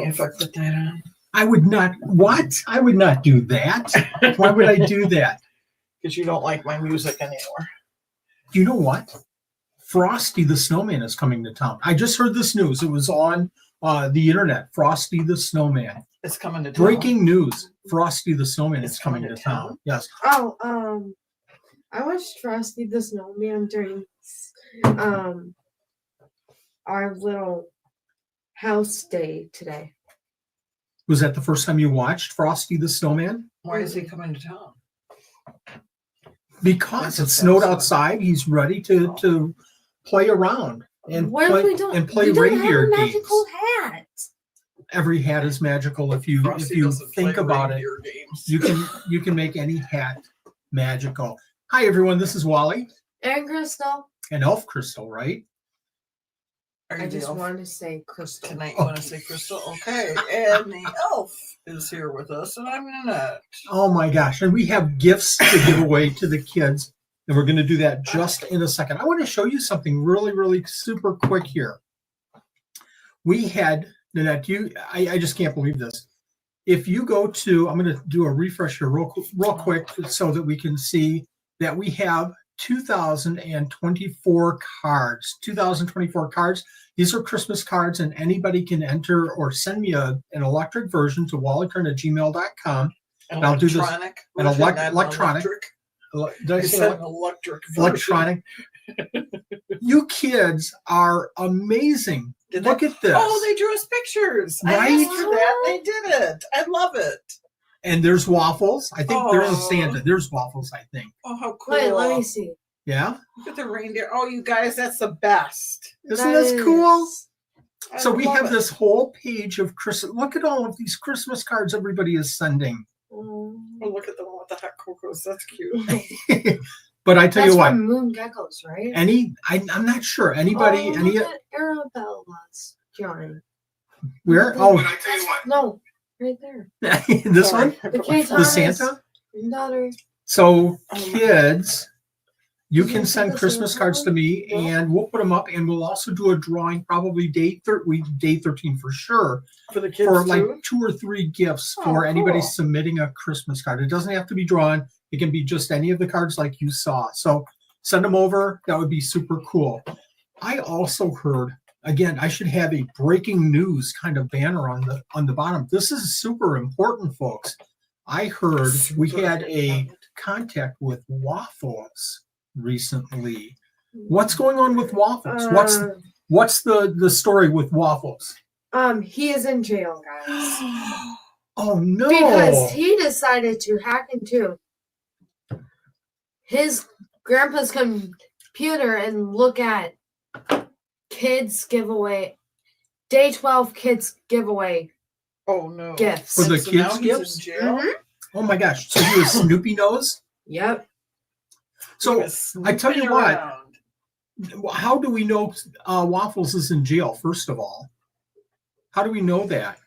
me if I put that on. I would not. What? I would not do that. Why would I do that? Because you don't like my music anymore. Do you know what? Frosty the Snowman is coming to town. I just heard this news. It was on the internet. Frosty the Snowman. It's coming to town. Breaking news. Frosty the Snowman is coming to town. Yes. Oh, I watched Frosty the Snowman during our little house day today. Was that the first time you watched Frosty the Snowman? Why is he coming to town? Because it snowed outside. He's ready to play around and play reindeer games. Magical hat. Every hat is magical if you think about it. Games. You can make any hat magical. Hi everyone, this is Wally And Crystal. and Elf Crystal, right? I just wanted to say Crystal. Tonight you want to say Crystal? Okay. And the elf is here with us, and I'm Nanette. Oh my gosh. And we have gifts to give away to the kids. And we're going to do that just in a second. I want to show you something really, really super quick here. We had, Nanette, I just can't believe this. If you go to, I'm going to do a refresh here real quick so that we can see that we have 2024 cards. 2024 cards. These are Christmas cards, and anybody can enter or send me an electric version to wallyturn@gmail.com. And I'll do this. An electronic. Did I say electric? Electronic. You kids are amazing. Look at this. Oh, they drew us pictures. Right? I asked for that. They did it. I love it. And there's Waffles. I think there's Santa. There's Waffles, I think. Oh, how cool. Wait, let me see. Yeah? Look at the reindeer. Oh, you guys, that's the best. Isn't this cool? So we have it. this whole page of Christmas. Look at all of these Christmas cards everybody is sending. Oh, look at the one with the hot cocos. That's cute. But I tell you what. From Moon Geckos, right? I'm not sure. Anybody? Look at Arabella's drawing. Where? Oh, But I tell you what. No, right there. This one? The Santa? Daughter. So kids, you can send Christmas cards to me, and we'll put them up, and we'll also do a drawing, probably day 13 for sure, For the kids for too? like 2 or 3 gifts for anybody submitting a Christmas card. It doesn't have to be drawn. It can be just any of the cards like you saw. So send them over. That would be super cool. I also heard, again, I should have a breaking news kind of banner on the bottom. This is super important, folks. I heard we had a contact with Waffles recently. What's going on with Waffles? What's the story with Waffles? He is in jail, guys. Oh no! Because he decided to hack into his grandpa's computer and look at kids giveaway, day 12 kids giveaway. Oh no! Gifts for the So kids now he's gifts. in jail? Oh my gosh! So he was Snoopy Nose. Yep. So I tell you what. Around. How do we know Waffles is in jail? First of all, how do we know that?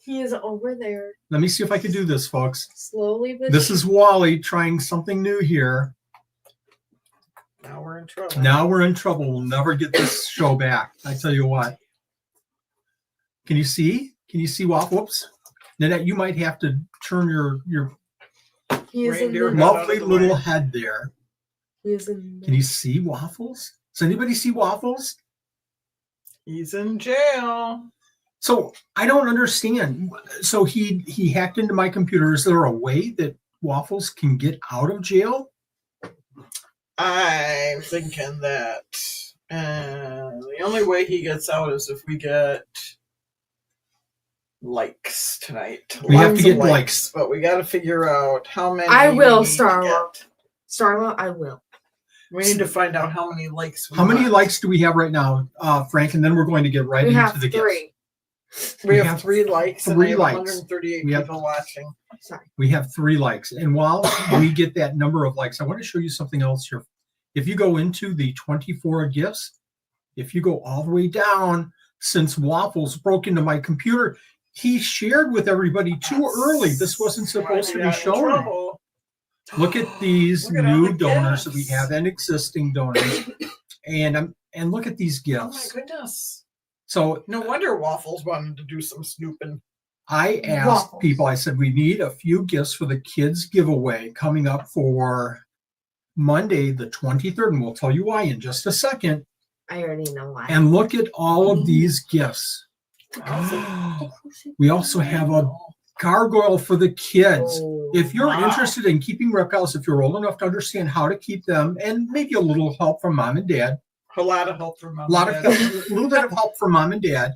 He is over there. Let me see if I can do this, folks. Slowly, but This is Wally trying something new here. Now we're in trouble. Now we're in trouble. We'll never get this show back. I tell you what. Can you see? Can you see Waffles? Whoops. Nanette, you might have to turn your he is in Reindeer the, got out lovely of the little way. head there. he is in Can you see Waffles? Does anybody see Waffles? He's in jail. So I don't understand. So he hacked into my computer. Is there a way that Waffles can get out of jail? I'm thinking that the only way he gets out is if we get likes tonight. We have to Lots get of likes. But we got to figure out how many. I will, we need to Starla. get. Starla, I will. We need to find out how many likes. How many want. likes do we have right now, Frank? And then we're going to get right We into have the gifts. 3. We have 3 likes. And 3 we have likes. 138 We have- people watching. Sorry. We have 3 likes. And while we get that number of likes, I want to show you something else here. If you go into the 24 gifts, if you go all the way down, since Waffles broke into my computer, he shared with everybody too early. This wasn't supposed to be shown. Look at these Look at all new the donors that we gifts. have and existing donors. And look at these Oh my gifts. goodness. So No wonder Waffles wanted to do some snooping. I asked Waffles. people, I said, we need a few gifts for the kids giveaway coming up for Monday, the 23rd. And we'll tell you why in just a second. I already know why. And look at all of these gifts. We also have a gargoyle for the kids. Oh, If you're wow. interested in keeping reptiles, if you're old enough to understand how to keep them, and maybe a little help from mom and dad, A lot of help from Mom. a lot and of Dad. help, a little bit of help from mom and dad,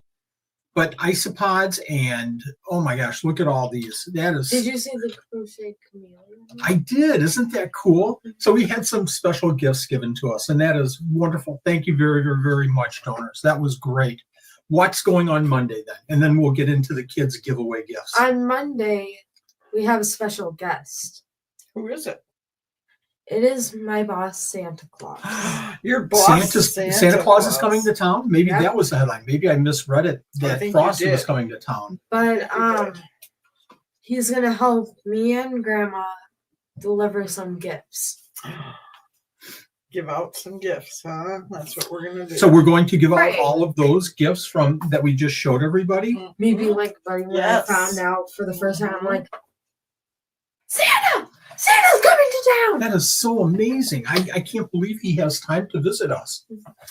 but isopods and oh my gosh, look at all these. That is, Did you see the crochet chameleon? I did. Isn't that cool? So we had some special gifts given to us, and that is wonderful. Thank you very, very, very much, donors. That was great. What's going on Monday then? And then we'll get into the kids' giveaway gifts. On Monday, we have a special guest. Who is it? It is my boss, Santa Claus. Your boss, Santa Claus is coming to town? Maybe Yep. that was the headline. Maybe I misread it, I that think you Frosty was did. coming to town. But you did. he's gonna help me and Grandma deliver some gifts. Give out some gifts, huh? That's what we're gonna do. So we're going to give out Right. all of those gifts from that we just showed everybody. Maybe like right when Yes. I found out for the first time, I'm like, Santa's coming to town. That is so amazing. I can't believe he has time to visit us.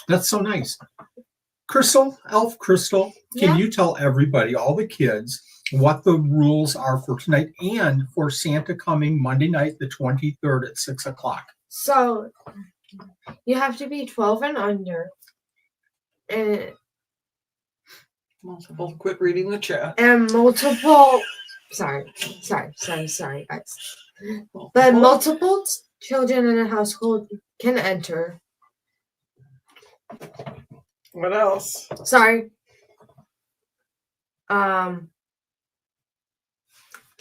That's so nice. Crystal, Elf Crystal, can Yeah. you tell everybody, all the kids, what the rules are for tonight and for Santa coming Monday night, the 23rd at 6 o'clock? So you have to be 12 and under, and Multiple. Quit reading the chat. multiple. Sorry, guys. But multiple children in a household can enter. What else? Sorry. Can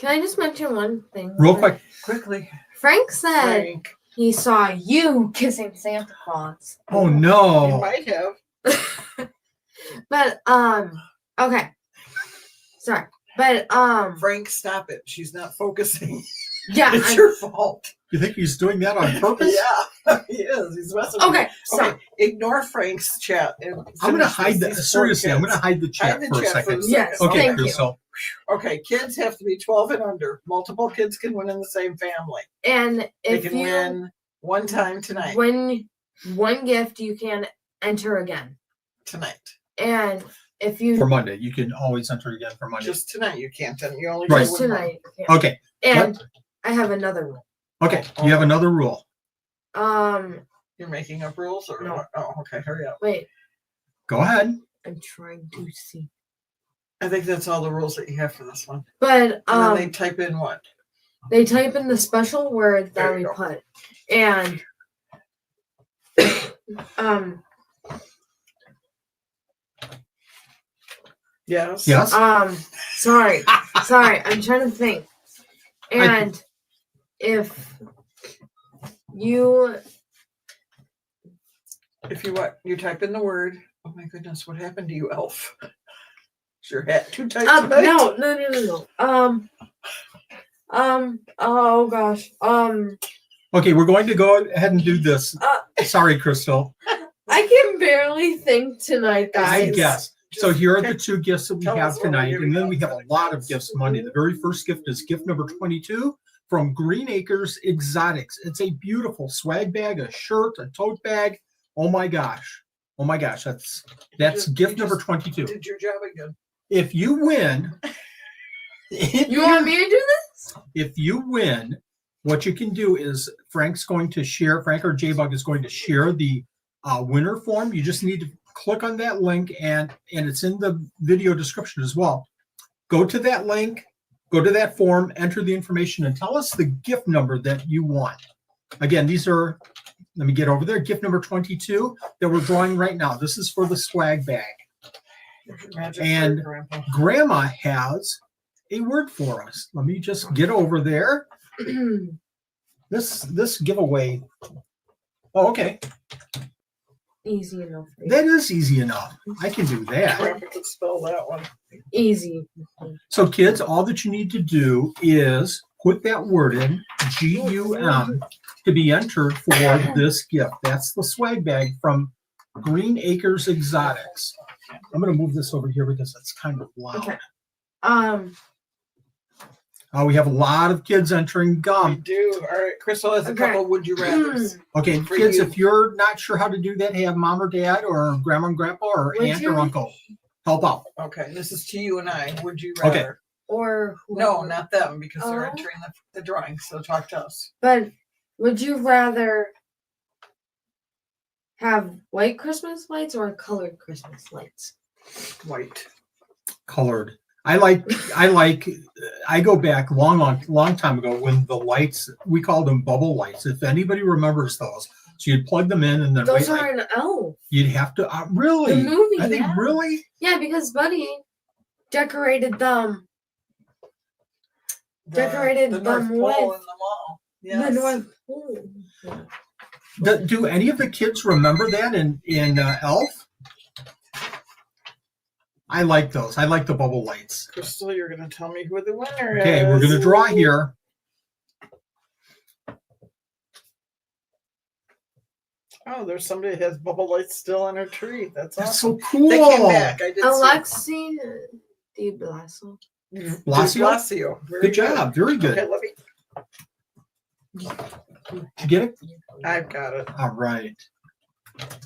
I just mention one thing? Real quick. Quickly. Frank said Frank. he saw you kissing Santa Claus. Oh, You no. might have. But okay. Sorry. But Frank, stop it. She's not focusing. yeah. It's your fault. You think he's doing that on purpose? Yeah, he is. He's messing with Okay, me. so Okay, ignore Frank's chat. And I'm going to finish hide with that. these poor Seriously, I'm going kids. to hide the chat Hide the for a chat second. Yes, Okay, thank you. Crystal. Okay, kids have to be 12 and under. Multiple kids can win in the same family. and They if can you win one time tonight. win one gift, you can enter again. Tonight. And if you For Monday. You can always enter again for Monday. Just tonight you can't. Then you only Right. can just win one. tonight, you can. Okay. And I have another rule. Okay. You have another rule. You're making up rules, or No. Oh, okay. Hurry up. Wait, Go ahead. I'm trying to see. I think that's all the rules that you have for this one. But And then they type in what? they type in the special word that There we you go. put, and Yes. Yes. sorry, I'm trying to think. And if you If you what? You type in the word. Oh my goodness! What happened to you, Elf? Is your hat too tight tonight? no. Oh gosh. Okay, we're going to go ahead and do this. Sorry, Crystal. I can barely think tonight, guys. I guess. So Just here are the pick- two gifts that we tell have us what we're tonight, giving and then out we have a tonight. lot of gifts Monday. The very first gift is gift number 22 from Green Acres Exotics. It's a beautiful swag bag, a shirt, a tote bag. Oh my gosh. That's just- gift you number just 22. Did your job again. If you win, You want me to do this? if you win, what you can do is Frank or J-Bug is going to share the winner form. You just need to click on that link, and it's in the video description as well. Go to that link, go to that form, enter the information, and tell us the gift number that you want. Again, these are, let me get over there, gift number 22 that we're drawing right now. This is for the swag bag. There's your magic And- word, Grandpa. Grandma has a word for us. Let me just get over there. This giveaway. Oh, okay. Easy enough. That is easy enough. I can do that. Grandpa could spell that one. Easy. So, kids, all that you need to do is put that word in, GUM, to be entered for this gift. That's the swag bag from Green Acres Exotics. I'm going to move this over here because it's kind of loud. Okay. We have a lot of kids entering We gum. do. All right, Crystal has a Okay. couple would you rather's. Okay, For kids, you. if you're not sure how to do that, have mom or dad or grandma and grandpa or Would aunt you? or uncle help out. Okay, this is to you and I. Would you Okay. rather? Or No, whoever. not them because they're Oh. entering the drawing. So talk to us. But would you rather have white Christmas lights or colored Christmas lights? White. Colored. I go back long time ago when the lights, we called them bubble lights. If anybody remembers those. So you'd plug them in and then Those wait, are an elf. you'd have to, really? The movie, I think yeah. really? Yeah, because Buddy decorated them. Decorated the North them Pole with in the mall. Yes. the North Pole. Yeah. Do any of the kids remember that in Elf? I like those. I like the bubble lights. Crystal, you're going to tell me who the winner is. Okay, we're going to draw here. Oh, there's somebody that has bubble lights still on her tree. That's That's awesome. so cool. They came back. I did Alexi Di Blaso. see. Blasio? Blasio. Very Good job. Very good. Okay, let me. Did you get it? I've got it. All right.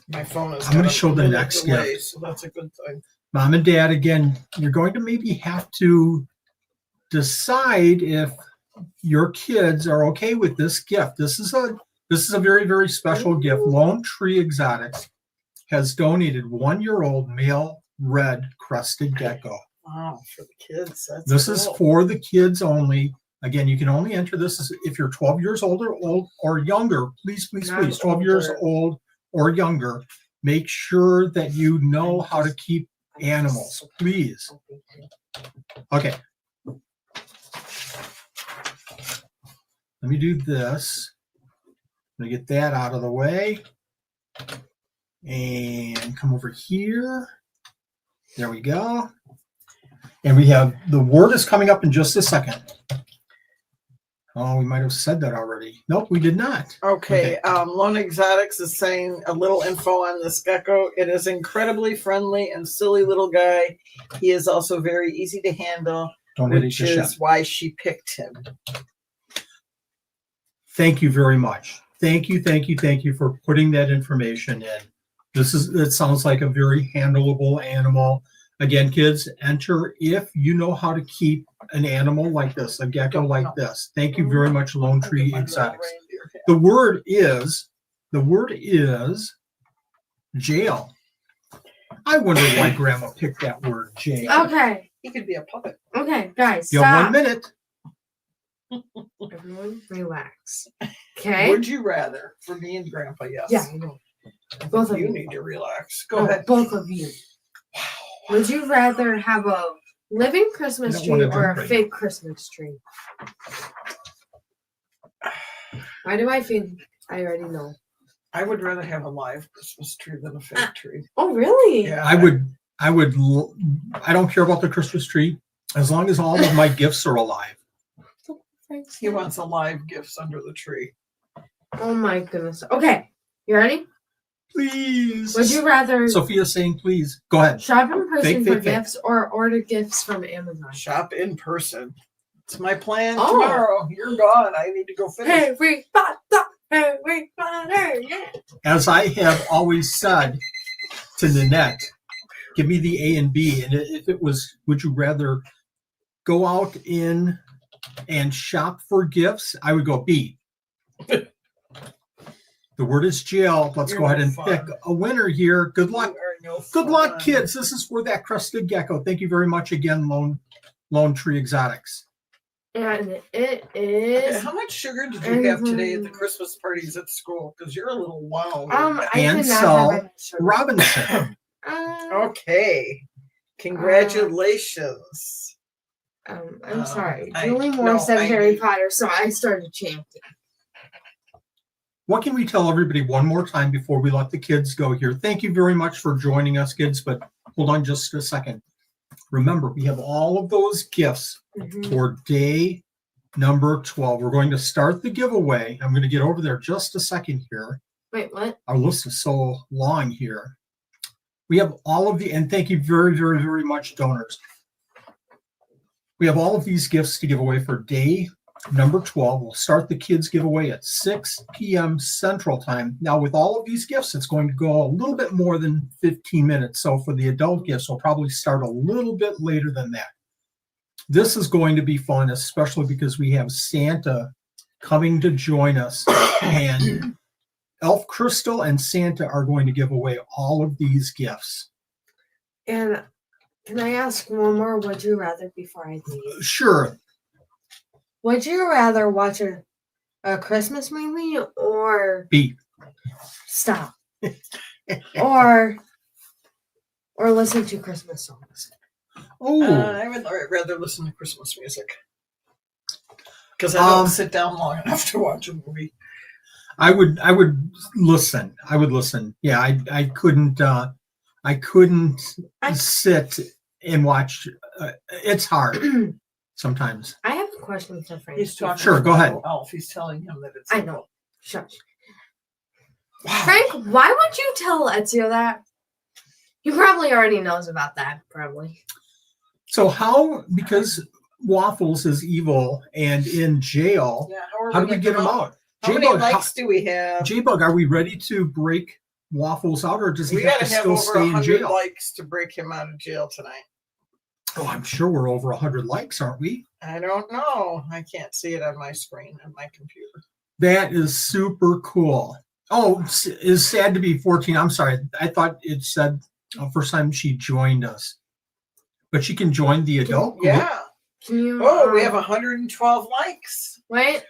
My phone is. I'm gonna show the next delay, gift. so that's a good thing. Mom and Dad, again, you're going to maybe have to decide if your kids are okay with this gift. This is a very, very special gift. Lone Tree Exotics has donated 1-year-old male red crested gecko. Wow, for the kids. That's This is cool. for the kids only. Again, you can only enter this if you're 12 years old or younger. Please, please, Not please, 12 years older. old or younger. Make sure that you know how to keep animals, please. Okay. Let me do this. Let me get that out of the way. And come over here. There we go. And we have, the word is coming up in just a second. Oh, we might have said that already. Nope, we did not. Okay, Lone Exotics is saying a little info on this gecko. It is incredibly friendly and silly little guy. He is also very easy to handle, Don't hit which your is ship. why she picked him. Thank you very much. Thank you for putting that information in. It sounds like a very handleable animal. Again, kids, enter if you know how to keep an animal like this, a gecko like this. Thank you very much, Lone Tree Exotics. The word is jail. I wonder why Grandma picked that word, jail. Okay. He could be a puppet. Okay, guys, You have stop. 1 minute. Everyone, relax. Okay. Would you rather? For me and Grandpa, yes. Yeah, I know. Both of You you. need to relax. Go No, ahead. both of you. Would you rather have a living Christmas I don't tree wanna or a drink right fake Christmas tree? Why do I feel I already know? I would rather have a live Christmas tree than a fake tree. Oh, really? Yeah, I don't care about the Christmas tree as long as all of my gifts are alive. He wants alive gifts under the tree. Oh my goodness. Okay, you ready? Please. Would you rather Sophia's saying please. Go ahead. shop in person Fake, for fake, fake. gifts or order gifts from Amazon? Shop in person. It's my plan Oh. tomorrow. You're gone. I need to go finish. Everybody, yeah. As I have always said to Nanette, give me the A and B. And if it was, would you rather go out in and shop for gifts? I would go B. The word is jail. Let's You're go ahead no and fun. pick a winner here. Good luck. You are no Good luck, fun. kids. This is for that crested gecko. Thank you very much again, Lone Tree Exotics. And it Okay, is. how much sugar did you have today at the Christmas parties at school? Because you're a little wild. I And did not Sal have any sugar. Robinson. Okay. Congratulations. I'm sorry. I- Julie Moore no, said I Harry need- Potter, so I started chanting. What can we tell everybody one more time before we let the kids go here? Thank you very much for joining us, kids, but hold on just a second. Remember, we have all of those gifts Mhm. for day number 12. We're going to start the giveaway. I'm going to get over there just a second here. Wait, what? Our list is so long here. We have all of the, and thank you very, very, very much, donors. We have all of these gifts to give away for day number 12. We'll start the kids giveaway at 6 p.m. Central Time. Now, with all of these gifts, it's going to go a little bit more than 15 minutes. So for the adult gifts, we'll probably start a little bit later than that. This is going to be fun, especially because we have Santa coming to join us. And Elf Crystal and Santa are going to give away all of these gifts. And can I ask one more would you rather before I leave? Sure. Would you rather watch a Christmas movie or B. Stop. or listen to Christmas songs? Oh, I would rather listen to Christmas music because I don't sit down long enough to watch a movie. I would listen. I would listen. Yeah, I couldn't sit and watch. It's hard sometimes. I have a question for Frank. He's talking. Sure, go ahead. Elf. He's telling him that it's. I know. Shush. Wow. Frank, why would you tell Ezio that? He probably already knows about that, probably. So how, because Waffles is evil and in jail, Yeah, how do we get him out? How many J-Bug, likes do we have? J-Bug, are we ready to break Waffles out, or does he We have got to to have still over stay in 100 jail? likes to break him out of jail tonight. Oh, I'm sure we're over 100 likes, aren't we? I don't know. I can't see it on my screen on my computer. That is super cool. Oh, is sad to be 14. I'm sorry. I thought it said first time she joined us. But she can join the adult group. Yeah. Can you? Oh, we have 112 likes. Wait.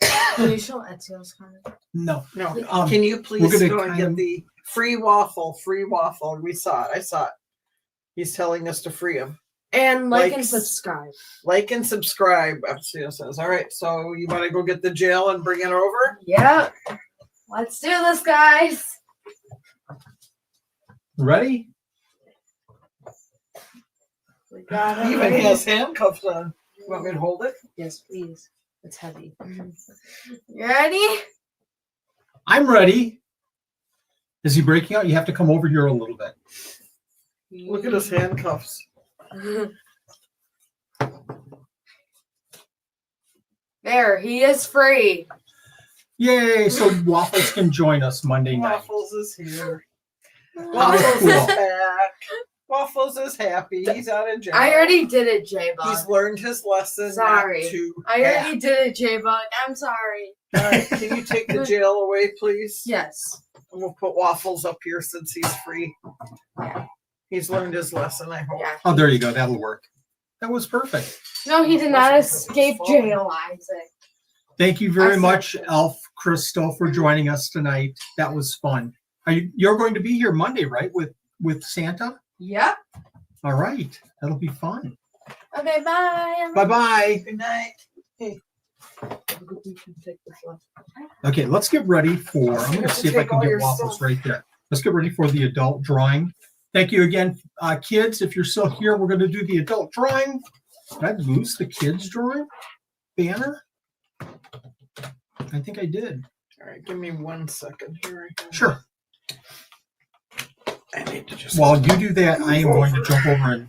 Can you show Ezio's comment? No. No. Um, Can you please we're gonna go and kind get of- the free waffle? Free waffle. We saw it. I saw it. He's telling us to free him. And like and Likes. subscribe. Like and subscribe. Epsilon says. All right. So you want to go get the jail and bring it over? Yep. Let's do this, guys. Ready? We got He it. even has handcuffs on. You want me to hold it? Yes, please. It's heavy. You ready? I'm ready. Is he breaking out? You have to come over here a little bit. Look at his handcuffs. There, he is free. Yay! So Waffles can join us Monday night. Waffles is here. How Waffles cool. is back. Waffles is happy. He's out of jail. I already did it, J-Bug. He's learned his lesson. Sorry. Not to I act. already did it, J-Bug. I'm sorry. All right, can you take the jail away, please? Yes. And we'll put Waffles up here since he's free. Yeah. He's learned his lesson, I hope. Yeah. Oh, there you go. That'll work. That was perfect. No, he did not escape jail, Isaac. Thank you very That's much, not good. Elf Crystal, for joining us tonight. That was fun. You're going to be here Monday, right? With Santa? Yep. All right. That'll be fun. Okay, bye. Bye-bye. Good night. Okay, let's get ready for, I'm going to have to see if I take can all get your Waffles stuff. right there. Let's get ready for the adult drawing. Thank you again. Kids, if you're still here, we're going to do the adult drawing. Did I lose the kids drawing banner? I think I did. All right, give me 1 second here. Sure. I need to just. While you do that, I am going to jump over and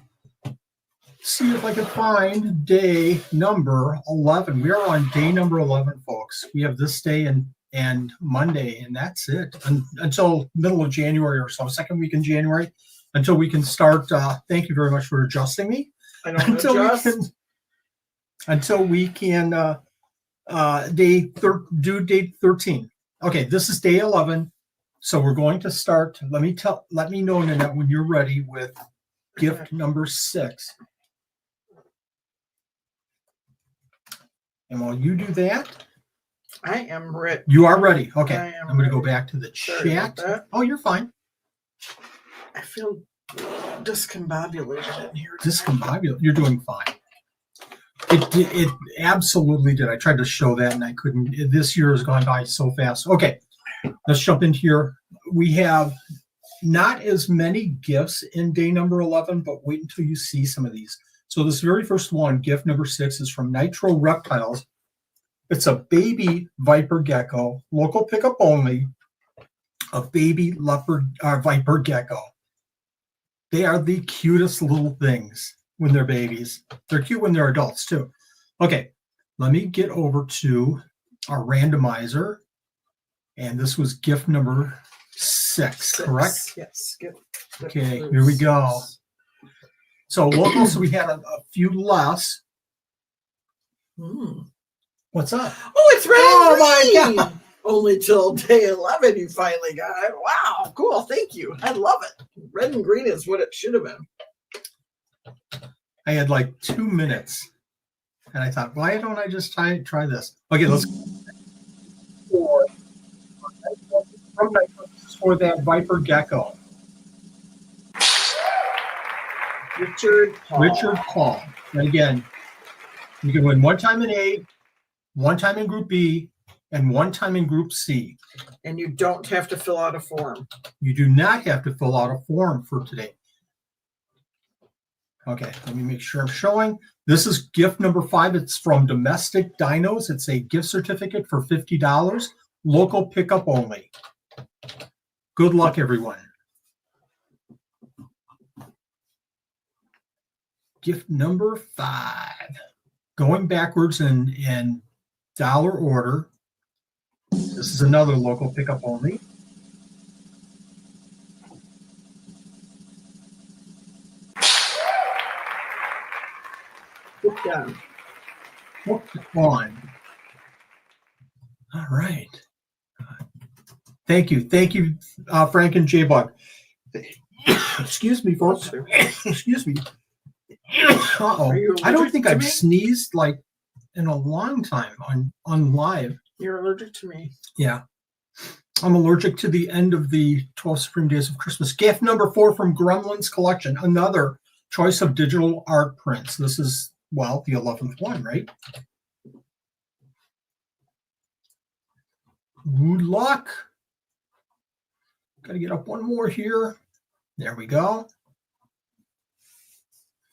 see if I can find day number 11. We are on day number 11, folks. We have this day and Monday, and that's it until middle of January or so, second week in January, until we can start. Thank you very much for adjusting me. I don't Until adjust. we can due date 13. Okay, this is day 11. So we're going to start. Let me know, Nanette, when you're ready with gift number 6. And while you do that, I am ready. you are ready. Okay, I am I'm going to go ready. back to the Sorry about chat. that. Oh, you're fine. I feel discombobulated in here. Discombobulated. You're doing fine. It absolutely did. I tried to show that and I couldn't. This year has gone by so fast. Okay, let's jump in here. We have not as many gifts in day number 11, but wait until you see some of these. So this very first one, gift number 6, is from Nitro Reptiles. It's a baby Viper Gecko, local pickup only, a baby leopard viper gecko. They are the cutest little things when they're babies. They're cute when they're adults too. Okay, let me get over to our randomizer. And this was gift number 6, correct? Yes. Good. Okay, here we go. So local, so we had a few less. What's up? Oh, it's red. Oh, my my God. Only till day 11 you finally got it. Wow, cool. Thank you. I love it. Red and green is what it should have been. I had like 2 minutes. And I thought, why don't I just try this? Okay, let's for for that Viper Gecko. Richard Paul. And again, you can win 1 time in A, 1 time in Group B, and 1 time in Group C. And you don't have to fill out a form. You do not have to fill out a form for today. Okay, let me make sure I'm showing. This is gift number 5. It's from Domestic Dinos. It's a gift certificate for $50. Local pickup only. Good luck, everyone. Gift number 5. Going backwards in dollar order. This is another local pickup only. Hooked on. Hooked on. All right. Thank you, Frank and J-Bug. Excuse me, folks. Excuse me. Uh-oh. I don't think I've sneezed like in a long time on live. You're allergic to me. Yeah. I'm allergic to the end of the 12 Supreme Days of Christmas. Gift number 4 from Gremlin's Collection. Another choice of digital art prints. This is, well, the 11th one, right? Good luck. Got to get up one more here. There we go.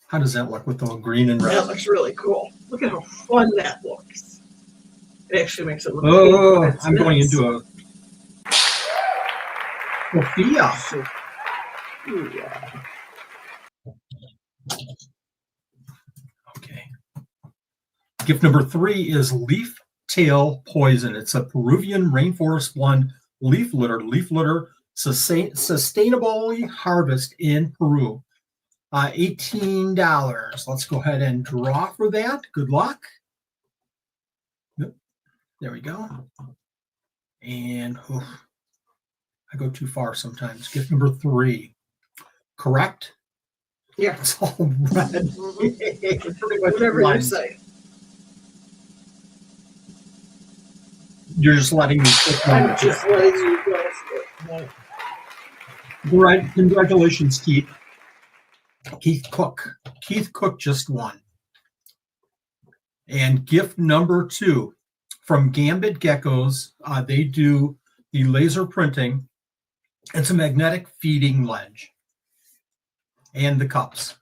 How does that look with the green and red? That looks really cool. Look at how fun that looks. It actually makes it look Oh, I'm going into a Sophia. Yeah. Okay. Gift number 3 is Leaf Tail Poison. It's a Peruvian rainforest blend leaf litter. Leaf litter sustainably harvest in Peru. $18. Let's go ahead and draw for that. Good luck. Yep. There we go. And I go too far sometimes. Gift number 3. Correct? Yeah. It's all red. Pretty much whatever you say. You're just letting me pick I'm numbers. just letting you go for it. Right. Congratulations, Keith. Keith Cook just won. And gift number 2 from Gambit Geckos. They do the laser printing. It's a magnetic feeding ledge. And the cups.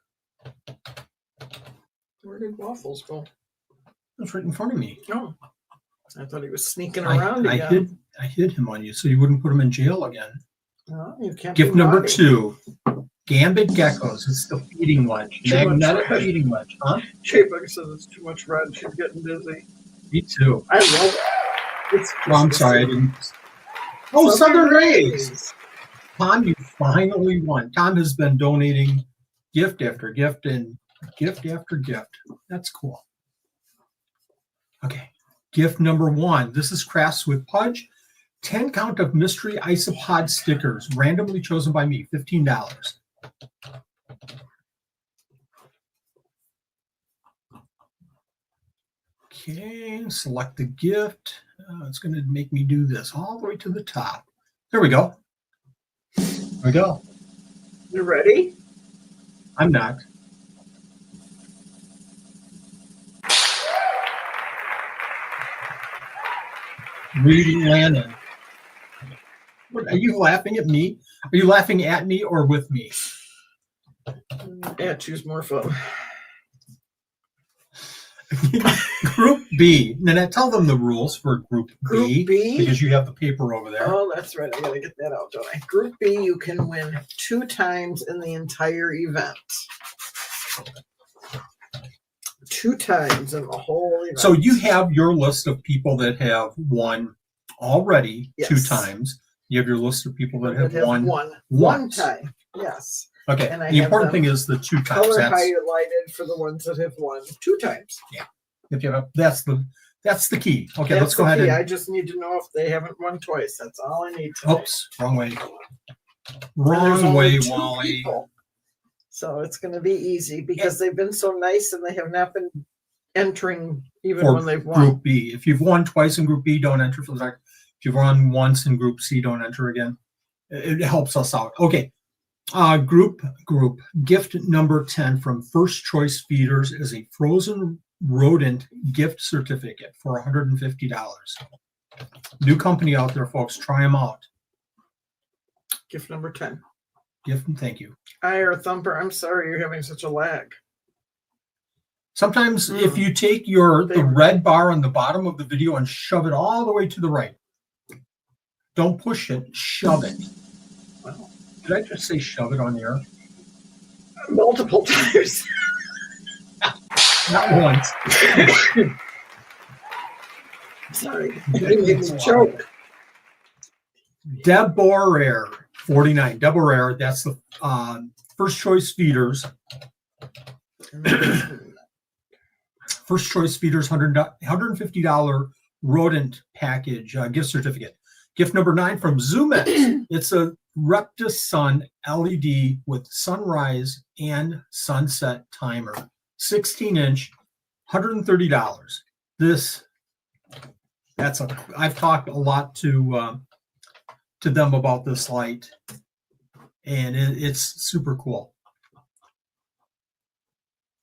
Where did Waffles go? It's right in front of me. Oh. I thought he was sneaking around I again. hid him on you so you wouldn't put him in jail again. No, you can't. Gift number 2. Gambit Geckos. It's the feeding ledge. Magnetic feeding ledge. Huh? J-Bug says it's too much red. She's getting dizzy. Me too. I love it. It's I'm sorry. I didn't. Oh, Southern Rays. Tom, you finally won. Tom has been donating gift after gift and gift after gift. That's cool. Okay. Gift number 1. This is Crafts with Pudge. 10 count of mystery isopod stickers, randomly chosen by me. $15. Okay, select the gift. It's going to make me do this all the way to the top. There we go. There we go. You ready? I'm not. Reading Lannon. What, are you laughing at me? Are you laughing at me or with me? Yeah, choose more fun. Group B. Nanette, tell them the rules for Group B. Group B? Because you have the paper over there. Oh, that's right. I gotta get that out, don't I? Group B, you can win 2 times in the entire event. 2 times in the whole event. So you have your list of people that have won already 2 Yes. times. You have your list of people that That have won one once. time. Yes. Okay. And I The have important them thing is the 2 times. Color That's, highlighted for the ones that have won 2 times. if you have, that's the key. Okay, That's let's go the ahead key. and. I just need to know if they haven't won twice. That's all I need to know. Oops, wrong way. And there's Wrong only way, 2 Wally. people. So it's going to be easy because they've been so nice and they have not been entering even For when they've won. Group B. If you've won twice in Group B, don't enter for the next. If you've won once in Group C, don't enter again. It helps us out. Okay. Group gift number 10 from First Choice Feeders is a frozen rodent gift certificate for $150. New company out there, folks. Try them out. Gift number 10. Gift and thank you. Ire Thumper, I'm sorry you're having such a lag. Sometimes if you take the red bar on the bottom of the video and shove it all the way to the right, don't push it, shove it. Wow. Did I just say shove it on the air? Multiple times. Not once. Sorry. I made me choke. Deborah 49. Deborah, that's the First Choice Feeders. First Choice Feeders $150 rodent package gift certificate. Gift number 9 from Zoomex. It's a Reptiles Sun LED with sunrise and sunset timer. 16-inch, $130. I've talked a lot to them about this light, and it's super cool.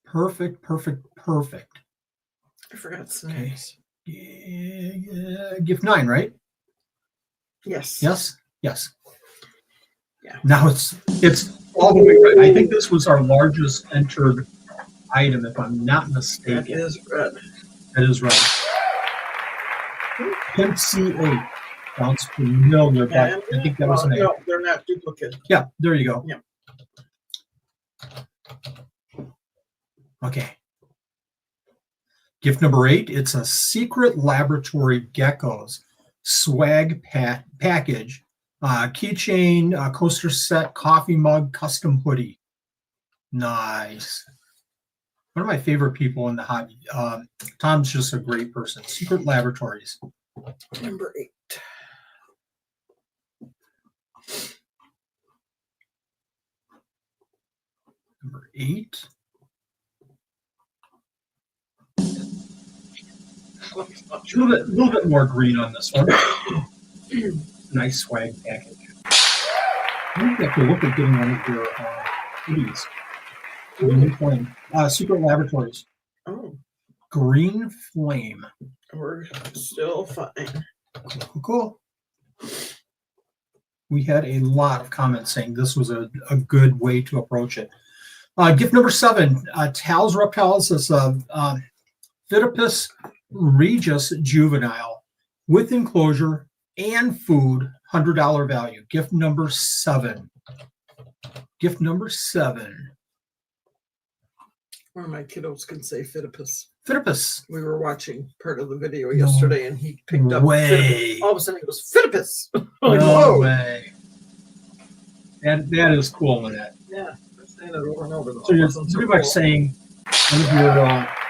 Perfect. I forgot snakes. Gift 9, right? Yes. Yes. Yeah. Now it's all the way right. I think this was our largest entered item, if I'm not mistaken. That is red. That is right. Pimp C8 sounds familiar, but I think that was an A. No, they're not duplicate. Yeah, there you go. Yeah. Okay. Gift number 8, it's a Secret Laboratory Geckos swag package, keychain, coaster set, coffee mug, custom hoodie. Nice. One of my favorite people in the hobby. Tom's just a great person. Secret Laboratories. Number 8. Number 8. A little bit more green on this one. Nice swag package. I think you have to look at getting one of your hoodies. Green Flame. Secret Laboratories. Oh, Green Flame. we're still fine. Cool. We had a lot of comments saying this was a good way to approach it. Gift number 7, Tal's Reptiles is a Phidippus Regis juvenile with enclosure and food, $100 value. Gift number 7. Gift number 7. One of my kiddos can say Phidippus. Phidippus. We were watching part of the video yesterday, and he picked up way. Phidippus. All of a sudden, he goes Phidippus. Like, No whoa. way. That is cool, Manette. Yeah, I'm saying it over and over. Though. So It you're wasn't so pretty much cool. saying one of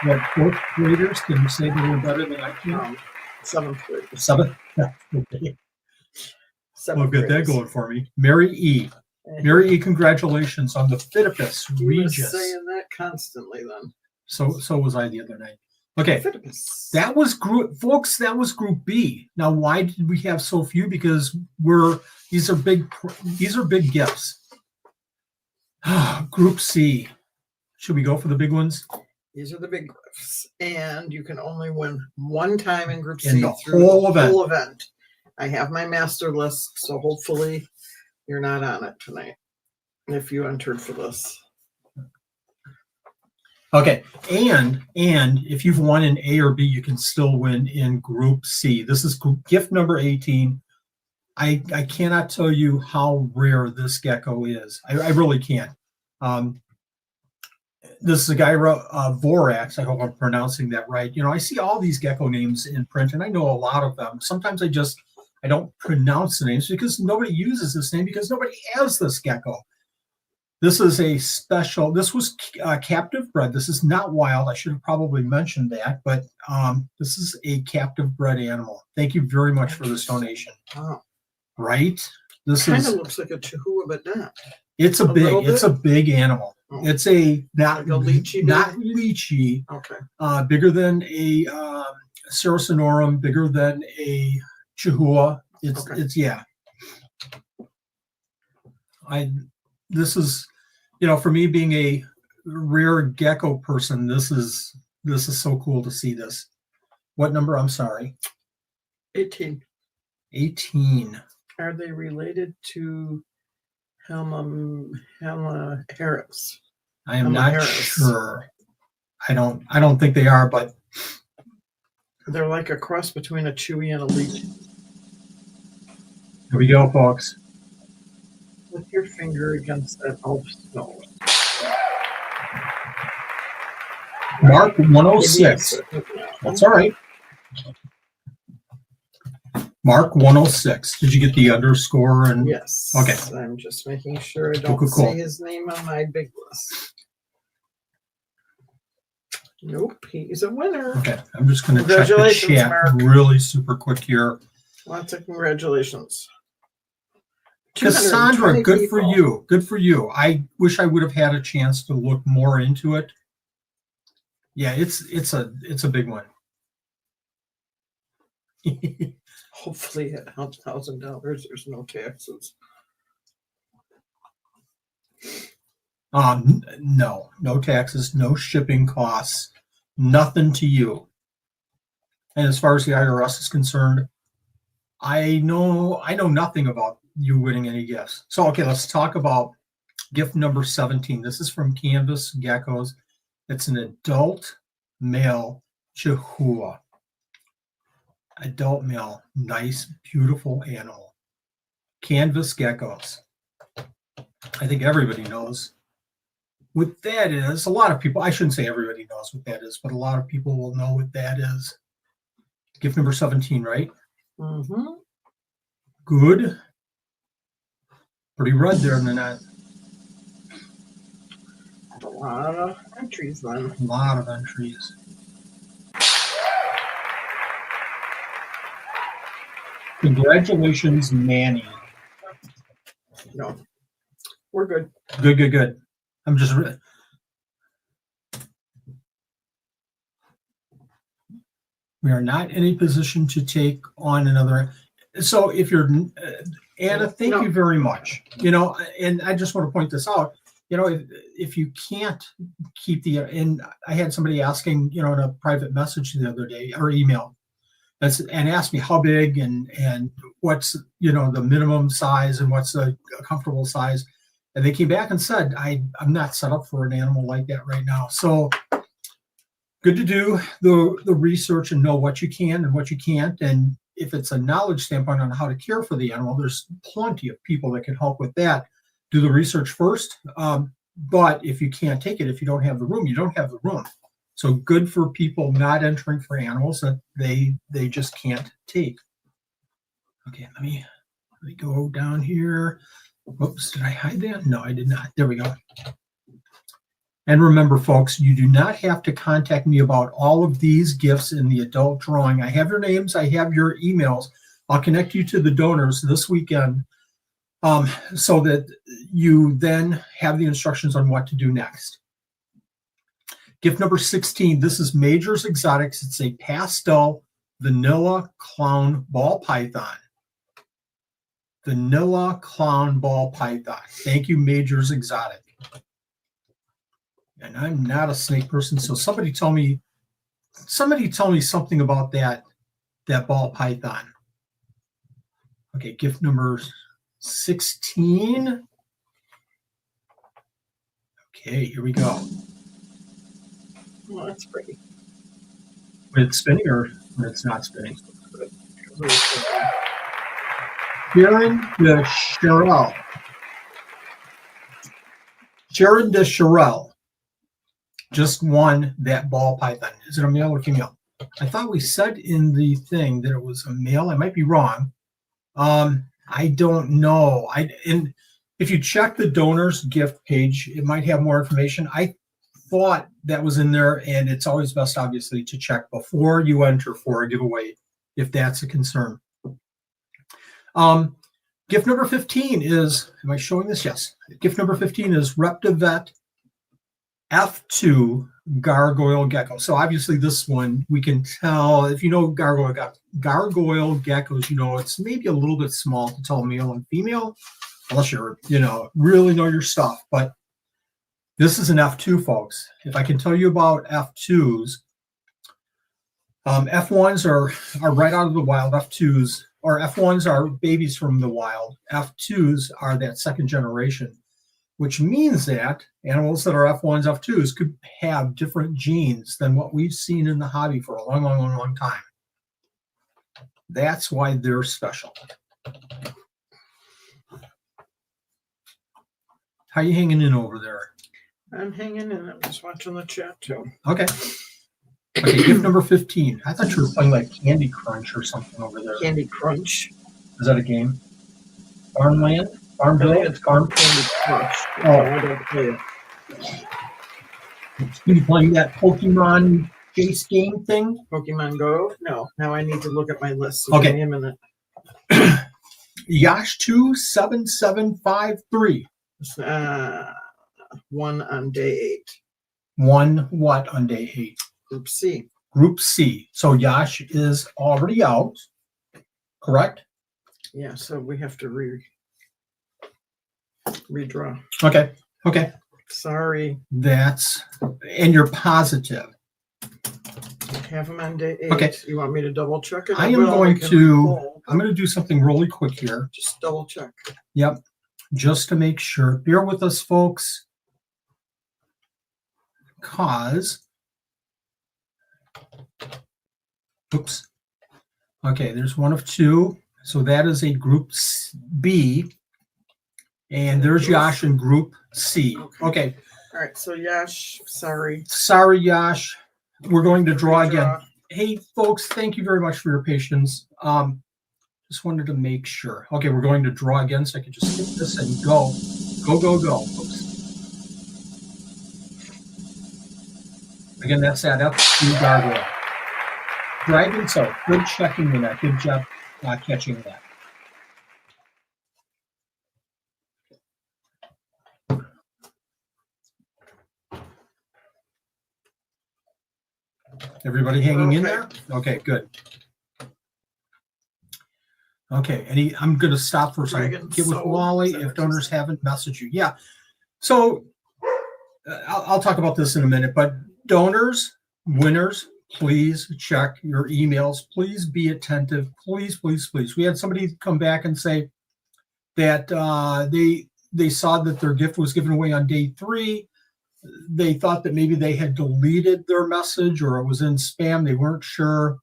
your fourth graders can say they were better than I can. 7th grade. 7th? Yeah. Okay. 7th Well, get that graders. going for me. Mary E. Mary E, congratulations on the Phidippus He was Regis. saying that constantly then. So was I the other night. Okay. Phidippus. That was group, folks. That was Group B. Now, why did we have so few? Because these are big gifts. Group C. Should we go for the big ones? These are the big gifts, and you can only win 1 time in Group In C the through whole the event. whole event. I have my master list, so hopefully you're not on it tonight if you entered for this. Okay, and if you've won in A or B, you can still win in Group C. This is gift number 18. I cannot tell you how rare this gecko is. I really can't. This is a guy, Vorax. I hope I'm pronouncing that right. You know, I see all these gecko names in print, and I know a lot of them. Sometimes I don't pronounce the names because nobody uses this name because nobody has this gecko. This is a special, this was captive bred. This is not wild. I should have probably mentioned that, but this is a captive bred animal. Thank you very much for this donation. Oh. Right? This kind of looks like a chihuahua, but not. It's a big animal. Oh. It's a not like a leechy, not leechy. Okay. Bigger than a Saracenorum, bigger than a Chihuahua. It's yeah. This is, you know, for me being a rare gecko person, this is so cool to see this. What number? I'm sorry. 18. 18. Are they related to Helma Harris? I am not sure. I don't think they are, but they're like a cross between a Chewy and a leech. Here we go, folks. With your finger against that elf snow. Mark 106. That's all right. Mark 106. Did you get the underscore? And yes. Okay. I'm just making sure I don't say his name on my big list. Nope, he's a winner. Okay, I'm just going to check the chat really super quick here. Lots of congratulations. Cassandra, good for you. Good for you. I wish I would have had a chance to look more into it. Yeah, it's a big one. Hopefully at $1,000 there's no taxes. No taxes, no shipping costs, nothing to you. And as far as the IRS is concerned, I know nothing about you winning any gifts. So okay, let's talk about gift number 17. This is from Canvas Geckos. It's an adult male Chihuahua. Adult male, nice, beautiful animal. Canvas Geckos. I think everybody knows what that is. A lot of people, I shouldn't say everybody knows what that is, but a lot of people will know what that is. Gift number 17, right? Mm-hmm. Good. Pretty red there in the net. A lot of entries then. A lot of entries. Congratulations, Manny. No, we're good. Good. I'm just. We are not in a position to take on another. So if you're, Anna, thank you very much. You know, and I just want to point this out. You know, if you can't keep and I had somebody asking, you know, in a private message the other day or email, and asked me how big and what's, you know, the minimum size and what's a comfortable size. And they came back and said, I'm not set up for an animal like that right now. So good to do the research and know what you can and what you can't. And if it's a knowledge standpoint on how to care for the animal, there's plenty of people that can help with that. Do the research first. But if you can't take it, if you don't have the room, you don't have the room. So good for people not entering for animals that they just can't take. Okay, let me go down here. Whoops, did I hide that? No, I did not. There we go. And remember, folks, you do not have to contact me about all of these gifts in the adult drawing. I have your names. I have your emails. I'll connect you to the donors this weekend so that you then have the instructions on what to do next. Gift number 16. This is Majors Exotics. It's a pastel vanilla clown ball python. Vanilla clown ball python. Thank you, Majors Exotic. And I'm not a snake person, so somebody tell me something about that ball python. Okay, gift number 16. Okay, here we go. Oh, that's pretty. When it's spinning or when it's not spinning. Sharon de Sherelle. Sharon de Sherelle just won that ball python. Is it a male or female? I thought we said in the thing that it was a male. I might be wrong. I don't know. And if you check the donors gift page, it might have more information. I thought that was in there, and it's always best, obviously, to check before you enter for a giveaway, if that's a concern. Gift number 15 is, am I showing this? Yes. Gift number 15 is Reptivet F2 Gargoyle Gecko. So obviously this one, we can tell, if you know gargoyle geckos, you know it's maybe a little bit small to tell male and female, unless you're, really know your stuff. But this is an F2, folks. If I can tell you about F2s, F1s are right out of the wild. F2s, or F1s are babies from the wild. F2s are that second generation, which means that animals that are F1s, F2s could have different genes than what we've seen in the hobby for a long, long, long, long time. That's why they're special. How you hanging in over there? I'm hanging in. I'm just watching the chat too. Okay. Okay, gift number 15. I thought you were playing like Candy Crunch or something over there. Candy Crunch. Is that a game? Farmland? Farmville? It's called Candy Crunch. Oh. I don't play it. You playing that Pokemon chase game thing? Pokemon Go? No. Now I need to look at my list. Okay. Give me a minute. Yash27753. One on day 8. One what on day 8? Group C. Group C. So Yash is already out, correct? Yeah, so we have to redraw. Okay. Okay. Sorry. And you're positive. Have them on day 8. Okay. You want me to double check it? I'm going to do something really quick here. Just double check. Yep. Just to make sure. Bear with us, folks. Because, oops. Okay, there's one of 2. So that is a group B. And there's Yash in group C. Okay. All right, so Yash, sorry. Sorry, Yash. We're going to draw again. Hey, folks, thank you very much for your patience. Just wanted to make sure. Okay, we're going to draw again, so I can just hit this and go. Go, go, go, folks. Again, that's that F2 gargoyle. Dragon, so good checking in that. Good job catching that. Everybody hanging in there? Okay, good. Okay, I'm going to stop for a second. Get with Wally if donors haven't messaged you. Yeah, so I'll talk about this in a minute, but donors, winners, please check your emails. Please be attentive. Please, please, please. We had somebody come back and say that they saw that their gift was given away on day 3. They thought that maybe they had deleted their message or it was in spam. They weren't sure.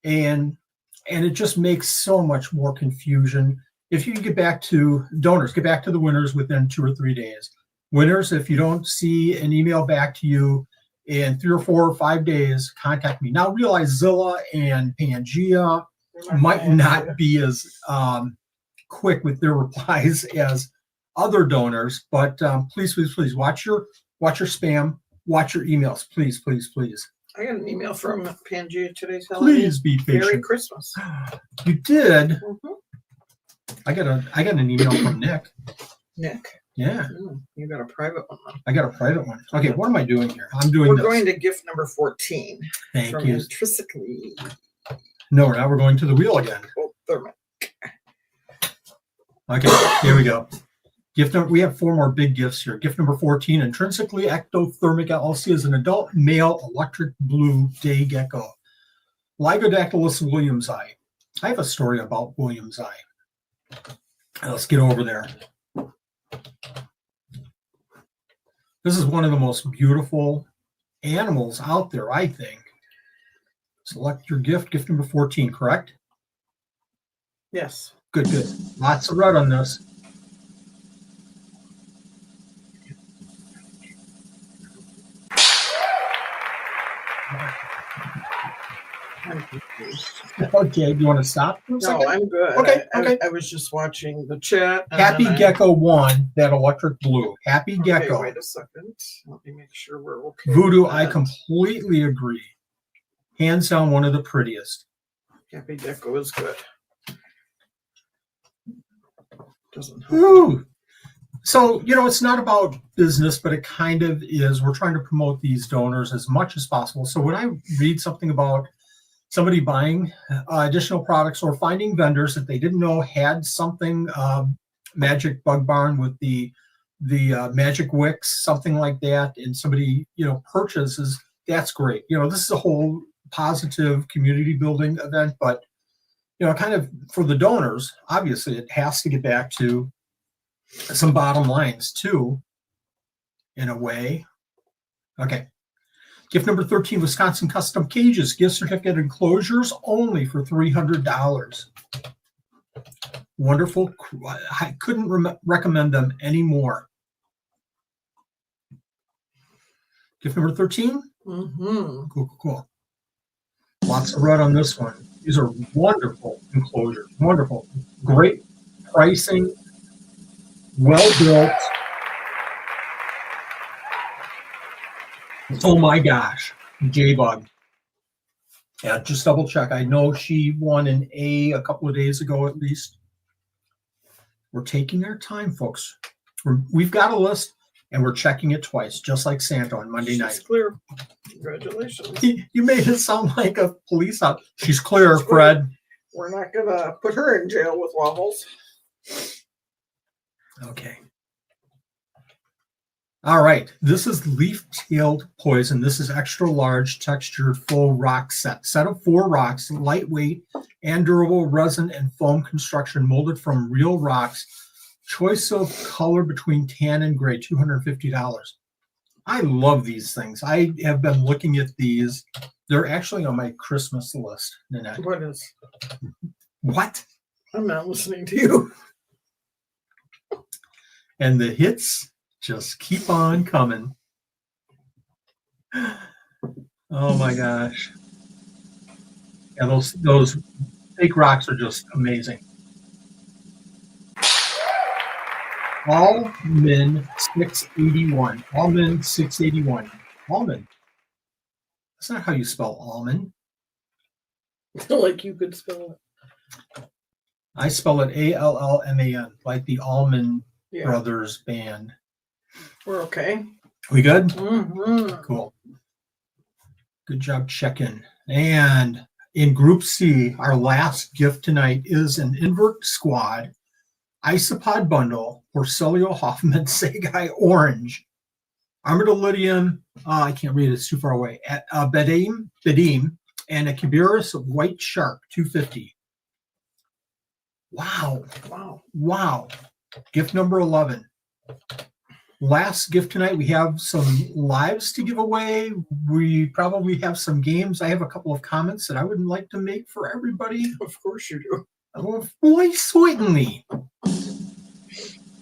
And it just makes so much more confusion. If you get back to donors, get back to the winners within 2 or 3 days. Winners, if you don't see an email back to you in 3 or 4 or 5 days, contact me. Now, realize Zilla and Pangea might not be as quick with their replies as other donors, but please, please, please watch your spam, watch your emails, please, please, please. I got an email from Pangea today telling Please me be patient. Merry Christmas. You did? Mm-hmm. I got an email from Nick. Nick? Yeah. You got a private one, though. I got a private one. Okay, what am I doing here? I'm doing We're this. going to gift number 14. Thank from you. Intrinsically. No, now we're going to the wheel again. Thermic. Okay, here we go. Gift number, we have 4 more big gifts here. Gift number 14, Intrinsically Ectothermic LLC is an adult male electric blue day gecko. Lygodactylus williamsi. I have a story about williamsi. Let's get over there. This is one of the most beautiful animals out there, I think. Select your gift. Gift number 14, correct? Yes. Good, good. Lots of red on this. I'm confused. Okay, do you want to stop for a No, second? I'm good. Okay, I, okay. I was just watching the chat. and Happy then Gecko won that electric blue. Happy Okay, Gecko. wait a second. Let me make sure we're okay. Voodoo, with I that. completely agree. Hands down, one of the prettiest. Happy Gecko is good. Doesn't help. Woo. So, it's not about business, but it kind of is. We're trying to promote these donors as much as possible. So when I read something about somebody buying additional products or finding vendors that they didn't know had something, Magic Bug Barn with the Magic Wicks, something like that, and somebody, purchases, that's great. This is a whole positive community building event, but, kind of for the donors, obviously it has to get back to some bottom lines too, in a way. Okay. Gift number 13, Wisconsin Custom Cages, gift certificate enclosures only for $300. Wonderful. I couldn't recommend them anymore. Gift number 13. Mm-hmm. Cool. Lots of red on this one. These are wonderful enclosures. Wonderful. Great pricing. Well built. Oh my gosh. J-Bug. Yeah, just double check. I know she won an A a couple of days ago at least. We're taking our time, folks. We've got a list and we're checking it twice, just like Santa on Monday She's night. clear. Congratulations. You made it sound like a police officer. She's clear, She's clear. Fred. We're not gonna put her in jail with Waffles. Okay. All right. This is leaf-tailed poison. This is extra large textured full rock set. Set of 4 rocks, lightweight and durable resin and foam construction molded from real rocks. Choice of color between tan and gray, $250. I love these things. I have been looking at these. They're actually on my Christmas list, Nanette. What is? What? I'm not listening to you. And the hits just keep on coming. Oh my gosh. Yeah, those fake rocks are just amazing. Almond 681. Almond 681. Almond. That's not how you spell almond. Like you could spell it. I spell it A-L-L-M-A-N, like the Allman Yeah. Brothers band. We're okay. We good? Mm-hmm. Cool. Good job checking. And in Group C, our last gift tonight is an Invert Squad isopod bundle for Celio Hoffman Segai Orange. Armadillidium, I can't read it, it's too far away. At Bedim, and a Kibiris White Shark, $250. Wow. Gift number 11. Last gift tonight, we have some lives to give away. We probably have some games. I have a couple of comments that I would like to make for everybody. Of course you do. Oh, boy, certainly.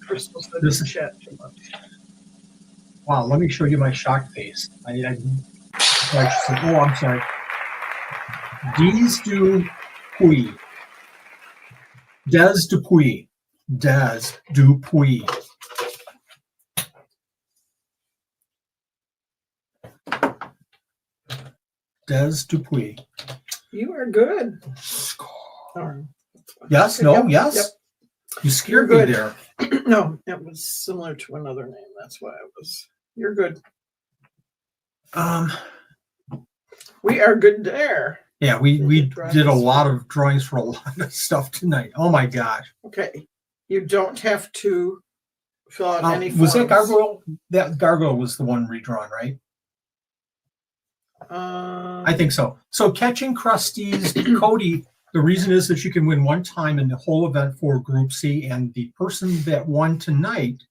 Crystal said This this is- chat too much. Wow, let me show you my shock face. I'm sorry. Des Dupuis. Des Dupuis. Des Dupuis. Des Dupuis. You are good. Sorry. Yes, Yep, no, yes. yep. You scared You're me good. there. No, it was similar to another name. That's why I was. You're good. We are good there. Yeah, we Drawings. did a lot of drawings for a lot of stuff tonight. Oh my gosh. Okay. You don't have to fill out any Was that forms. gargoyle? That gargoyle was the one redrawn, right? I think so. So catching Krusty's Cody, the reason is that you can win one time in the whole event for Group C, and the person that won tonight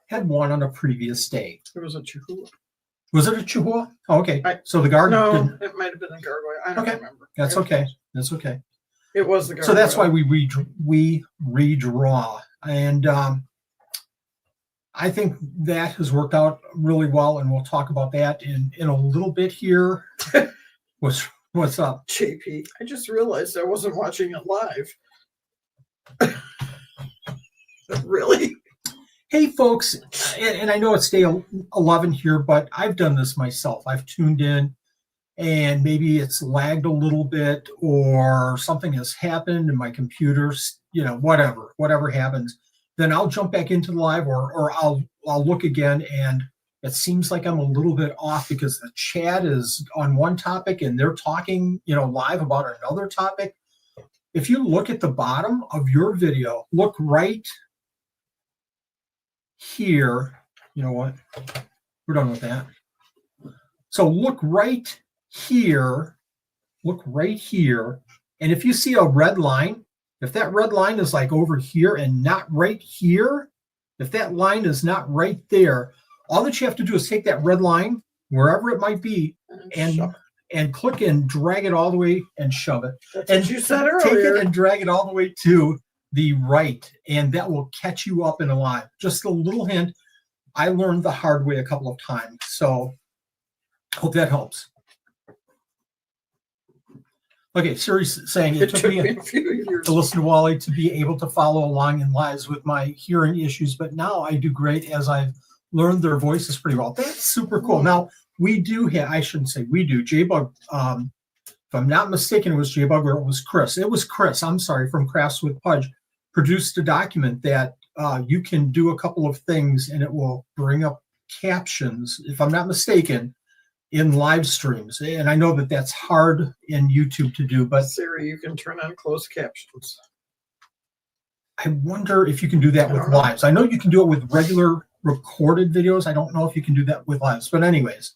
had won on a previous day. There was a Chihuahua. Was it a Chihuahua? Oh, okay. So the guard No, didn't. it might have been a gargoyle. I don't remember. That's okay. That's okay. It was the gargoyle. So that's why we redraw. And I think that has worked out really well, and we'll talk about that in a little bit here. What's up? JP, I just realized I wasn't watching it live. Really? Hey, folks, and I know it's day 11 here, but I've done this myself. I've tuned in, and maybe it's lagged a little bit, or something has happened in my computers, whatever happens. Then I'll jump back into the live, or I'll look again, and it seems like I'm a little bit off because the chat is on one topic and they're talking, live about another topic. If you look at the bottom of your video, look right here. You know what? We're done with that. So look right here. Look right here. And if you see a red line, if that red line is like over here and not right here, if that line is not right there, all that you have to do is take that red line, wherever it might be, and click and drag it all the way and shove it. That's and what you said earlier. Take it and drag it all the way to the right, and that will catch you up in a live. Just a little hint. I learned the hard way a couple of times, so hope that helps. Okay, Siri's saying it took me a few years to listen to Wally to be able to follow along in lives with my hearing issues, but now I do great as I've learned their voices pretty well. That's super cool. Now, we do have, I shouldn't say we do, J-Bug, if I'm not mistaken, it was J-Bug or it was Chris. It was Chris, I'm sorry, from Crafts with Pudge, produced a document that you can do a couple of things and it will bring up captions, if I'm not mistaken, in live streams. And I know that that's hard in YouTube to do, but Siri, you can turn on closed captions. I wonder if you can do that with lives. I know you can do it with regular recorded videos. I don't know if you can do that with lives, but anyways.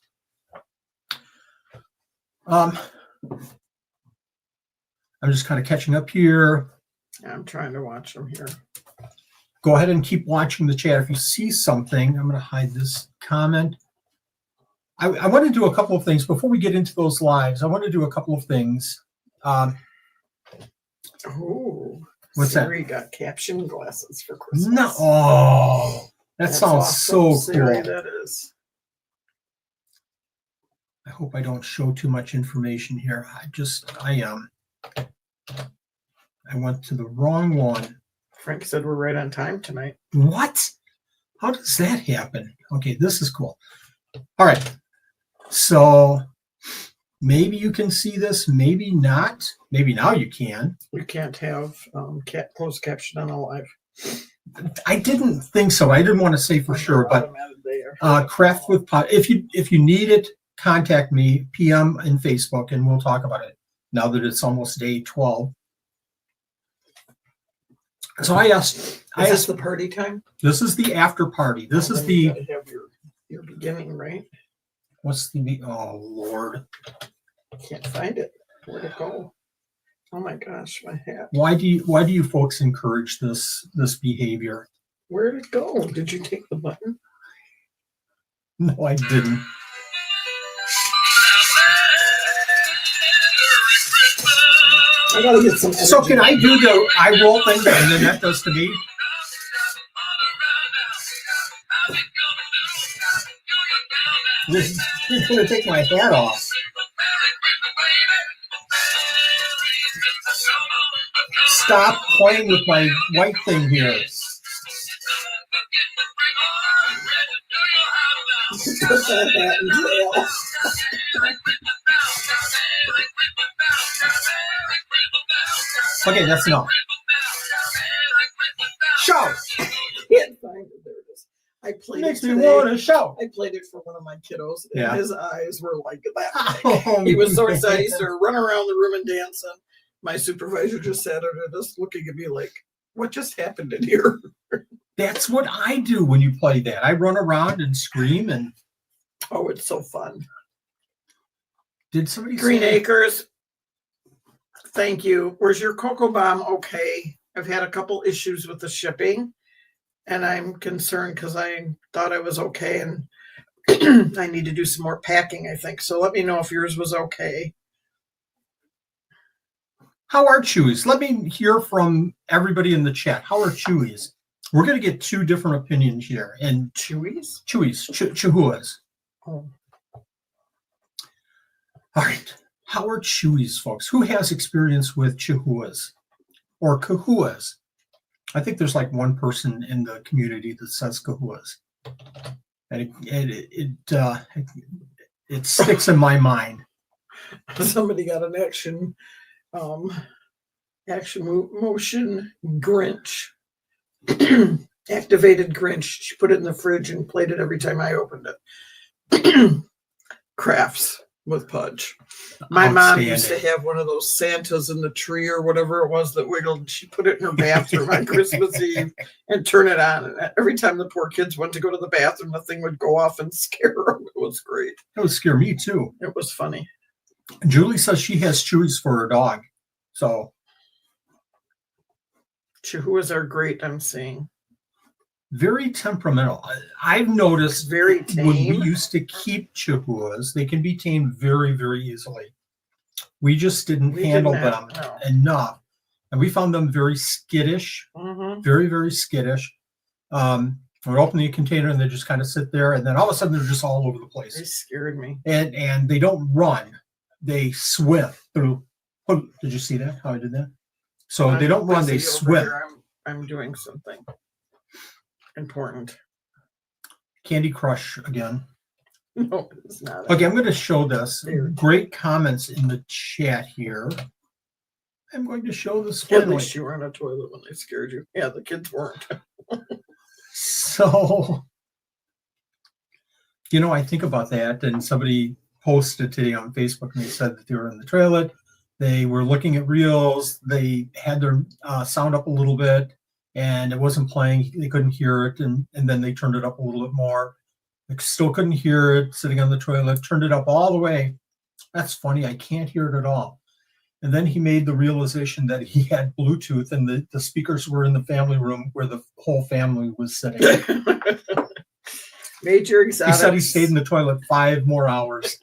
I'm just kind of catching up here. I'm trying to watch them here. Go ahead and keep watching the chat. If you see something, I'm going to hide this comment. I want to do a couple of things before we get into those lives. I want to do a couple of things. Oh, what's Siri that? Got caption glasses for Christmas. No, oh, that sounds awesome. so Siri, cool. that is. I hope I don't show too much information here. I went to the wrong one. Frank said we're right on time tonight. What? How does that happen? Okay, this is cool. All right. So maybe you can see this, maybe not. Maybe now you can. We can't have closed caption on a live. I didn't think so. I didn't want to say for sure, but Craft with Pot. If you need it, contact me, PM in Facebook, and we'll talk about it. Now that it's almost day 12. So I asked the party time. This is the after party. This is the. You gotta have your beginning, right? What's the? Oh Lord! I can't find it. Where'd it go? Oh my gosh, my hat. Why do you folks encourage this behavior? Where'd it go? Did you take the button? No, I didn't. I gotta get some. So can I do the eye roll thing and then that does to me? He's gonna take my hat off. Stop playing with my white thing here. Okay, that's enough. Shout! Can't find it. There it is. I played Makes it me today. want to shout. I played it for one of my kiddos, and Yeah. his eyes were like that. Oh, He was so excited. He started running around the room and dancing. My supervisor just sat there just looking at me like, what just happened in here? That's what I do when you play that. I run around and scream and. Oh, it's so fun. Did somebody Green say? Acres. Thank you. Where's your cocoa bomb? Okay. I've had a couple issues with the shipping, and I'm concerned because I thought I was okay. And I need to do some more packing, I think. So let me know if yours was okay. How are Chewies? Let me hear from everybody in the chat. How are Chewies? We're going to get two different opinions here. And Chewies? Chihuahuas. Oh. All right. How are Chewies, folks? Who has experience with Chihuahuas or Kahuas? I think there's like one person in the community that says Kahuas. And it sticks in my mind. Somebody got an motion Grinch. Activated Grinch. She put it in the fridge and played it every time I opened it. Crafts with Pudge. My mom used to have one of those Santas in the tree or whatever it was that wiggled. She put it in her bathroom on Christmas Eve and turn it on. And every time the poor kids went to go to the bathroom, the thing would go off and scare them. It was great. That would scare me too. It was funny. Julie says she has Chewies for her dog. So Chihuahuas are great, I'm seeing. Very temperamental. I've noticed very tame. When we used to keep Chihuahuas, they can be tamed very, very easily. We just didn't handle them enough. And we found them very skittish, very, very skittish. We'd open the container and they just kind of sit there. And then all of a sudden, they're just all over the place. They scared me. And they don't run. They swim through. Oh, did you see that? How I did that? So they don't run, they swim. I'm doing something important. Candy Crush again. No, it's not. Okay, I'm going to show this. Great comments in the chat here. I'm going to show this. At least you were on a toilet when they scared you. Yeah, the kids weren't. So, I think about that, and somebody posted today on Facebook, and they said that they were in the toilet. They were looking at reels. They had their sound up a little bit, and it wasn't playing. They couldn't hear it, and then they turned it up a little bit more. They still couldn't hear it sitting on the toilet, turned it up all the way. That's funny. I can't hear it at all. And then he made the realization that he had Bluetooth, and the speakers were in the family room where the whole family was sitting. Major Exotic. He said he stayed in the toilet 5 more hours.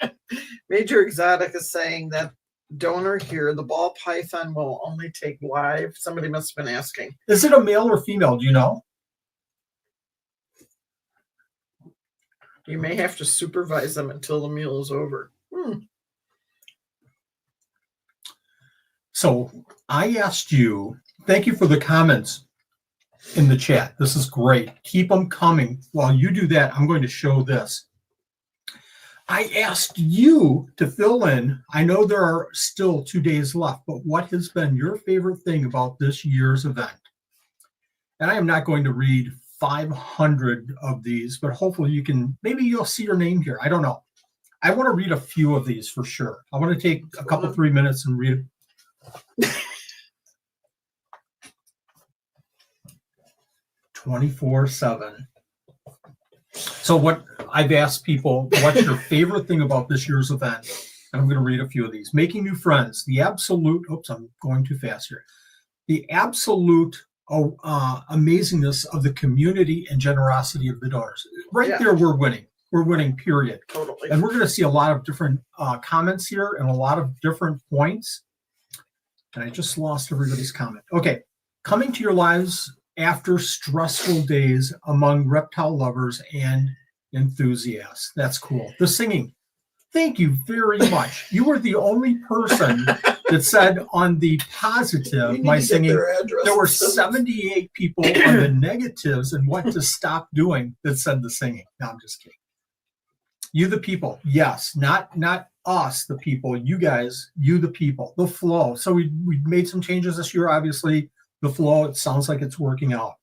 Major Exotic is saying that donor here, the ball python will only take live. Somebody must have been asking. Is it a male or female? Do you know? You may have to supervise them until the meal is over. So I asked you, thank you for the comments in the chat. This is great. Keep them coming. While you do that, I'm going to show this. I asked you to fill in. I know there are still 2 days left, but what has been your favorite thing about this year's event? And I am not going to read 500 of these, but hopefully maybe you'll see your name here. I don't know. I want to read a few of these for sure. I want to take a couple, 3 minutes and read 24/7. So what I've asked people, what's your favorite thing about this year's event? And I'm going to read a few of these. Making new friends. The absolute, I'm going too fast here. The absolute amazingness of the community and generosity of the donors. There, we're winning. We're winning, period. Totally. And we're going to see a lot of different comments here and a lot of different points. And I just lost everybody's comment. Okay. Coming to your lives after stressful days among reptile lovers and enthusiasts. That's cool. The singing. Thank you very much. You were the only person that said on the positive, my singing, there were 78 people on the negatives and what to stop doing that said the singing. No, I'm just kidding. You the people. Yes, not us, the people. You guys, you the people. The flow. So we made some changes this year, obviously. The flow, it sounds like it's working out.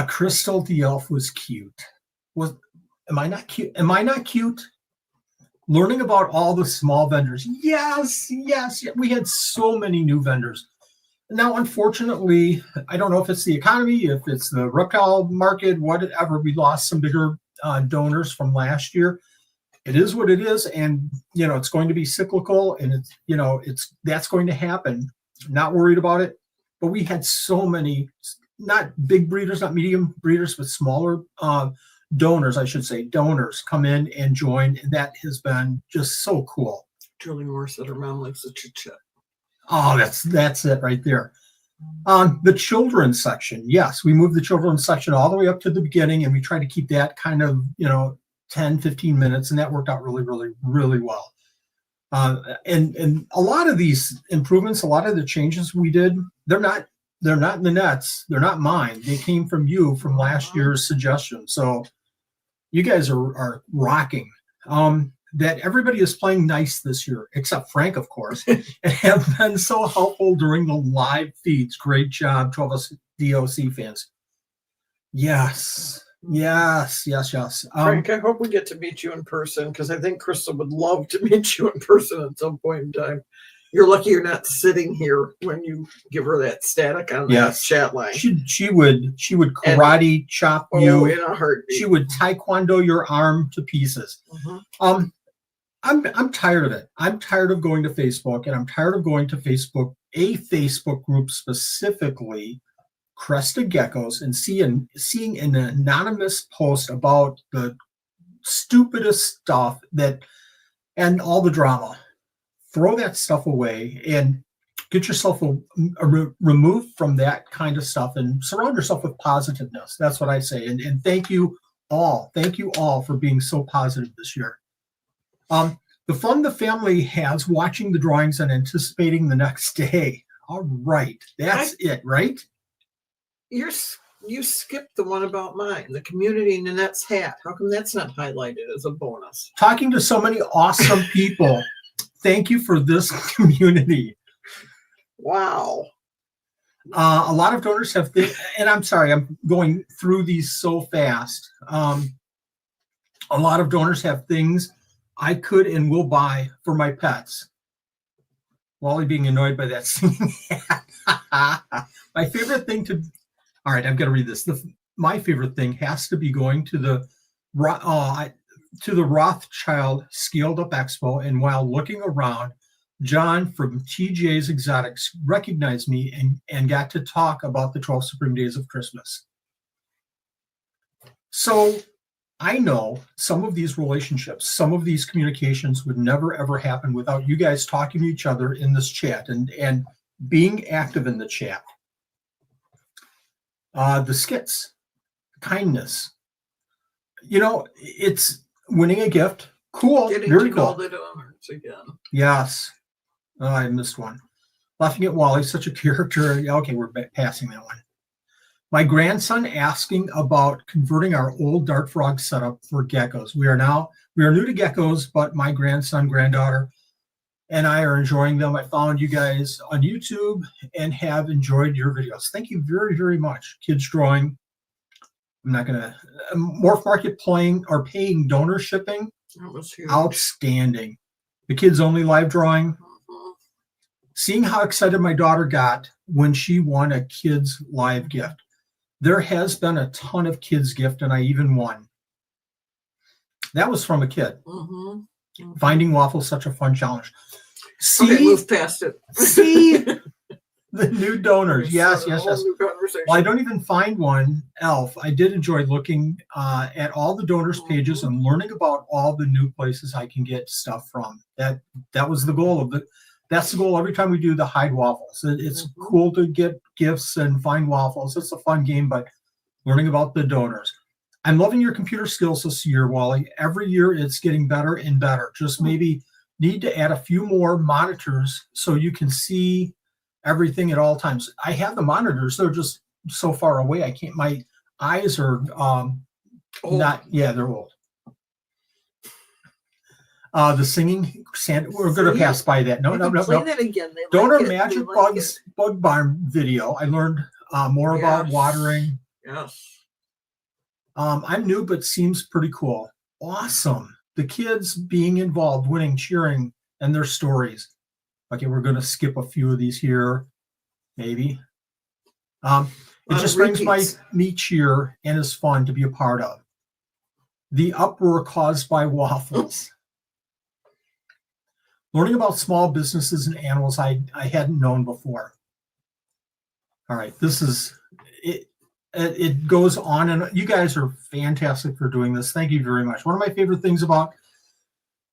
Crystal the elf was cute. Am I not cute? Am I not cute? Learning about all the small vendors. Yes. We had so many new vendors. Now, unfortunately, I don't know if it's the economy, if it's the reptile market, whatever. We lost some bigger donors from last year. It is what it is, and it's going to be cyclical, and that's going to happen. Not worried about it. But we had so many, not big breeders, not medium breeders, but smaller donors, I should say, donors come in and join, and that has been just so cool. Julie Moore said her mom likes the chit-chat. Oh, that's it right there. The children's section, yes, we moved the children's section all the way up to the beginning, and we try to keep that kind of, 10, 15 minutes, and that worked out really, really, really well. And a lot of these improvements, a lot of the changes we did, they're not in the nets, they're not mine. They came from you from last year's suggestion. So you guys are rocking. That everybody is playing nice this year, except Frank, of course, and have been so helpful during the live feeds. Great job to all us DOC fans. Yes. Frank, I hope we get to meet you in person, because I think Crystal would love to meet you in person at some point in time. You're lucky you're not sitting here when you give her that static on that chat line. She would karate chop you in a heartbeat. She would taekwondo your arm to pieces. Mm-hmm. I'm tired of it. I'm tired of going to Facebook, and I'm tired of going to a Facebook group specifically, Crested Geckos, and seeing an anonymous post about the stupidest stuff and all the drama. Throw that stuff away and get yourself removed from that kind of stuff and surround yourself with positiveness. That's what I say. And thank you all. Thank you all for being so positive this year. The fun the family has watching the drawings and anticipating the next day. All right. That's it, right? You skipped the one about mine, the community Nanette's hat. How come that's not highlighted as a bonus? Talking to so many awesome people. Thank you for this community. Wow. A lot of donors have and I'm sorry, I'm going through these so fast. A lot of donors have things I could and will buy for my pets. Wally being annoyed by that singing hat. My favorite thing all right, I've got to read this. My favorite thing has to be going to the Rothschild Scaled Up Expo, and while looking around, John from TJ's Exotics recognized me and got to talk about the 12 Supreme Days of Christmas. So I know some of these relationships, some of these communications would never, ever happen without you guys talking to each other in this chat and being active in the chat. The skits, kindness. It's winning a gift. Cool. Getting Very to cool. know the donors again. Yes. Oh, I missed one. Laughing at Wally, such a character. Okay, we're passing that one. My grandson asking about converting our old Dart Frog setup for geckos. We are new to geckos, but my granddaughter, and I are enjoying them. I found you guys on YouTube and have enjoyed your videos. Thank you very, very much. Kids Drawing. I'm not going to. Morph Market paying donor shipping. That was huge. Outstanding. The Kids Only live drawing. Mm-hmm. Seeing how excited my daughter got when she won a kids live gift. There has been a ton of kids gift, and I even won. That was from a kid. Mm-hmm. Mm-hmm. Finding Waffles, such a fun challenge. Okay, move past it. See the new donors. Yes. New conversation. Well, I don't even find one, Elf. I did enjoy looking at all the donors pages and learning about all the new places I can get stuff from. That was the goal of it. That's the goal every time we do the Hide Waffles. It's cool to get gifts and find waffles. It's a fun game, but learning about the donors. I'm loving your computer skills this year, Wally. Every year it's getting better and better. Just maybe need to add a few more monitors so you can see everything at all times. I have the monitors. They're just so far away. I can't, my eyes are they're old. The singing Santa, we're going to pass by that. No. Play that again. Donor Magic Bugs Bug Barn video. I learned more about watering. Yes. I'm new, but seems pretty cool. Awesome. The kids being involved, winning, cheering, and their stories. Okay, we're going to skip a few of these here, maybe. It just brings me cheer and is fun to be a part of. The uproar caused by Waffles. Learning about small businesses and animals I hadn't known before. All right, this is it. it goes on, and you guys are fantastic for doing this. Thank you very much. One of my favorite things about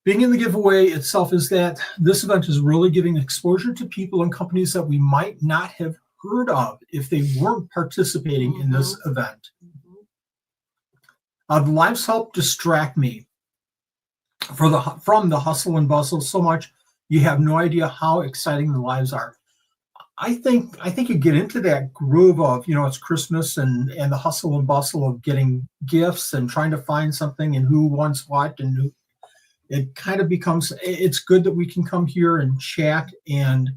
being in the giveaway itself is that this event is really giving exposure to people and companies that we might not have heard of if they weren't participating in this event. The lives help distract me from the hustle and bustle so much. You have no idea how exciting the lives are. I think you get into that groove of, it's Christmas and the hustle and bustle of getting gifts and trying to find something and who wants what, and who, it kind of becomes, it's good that we can come here and chat and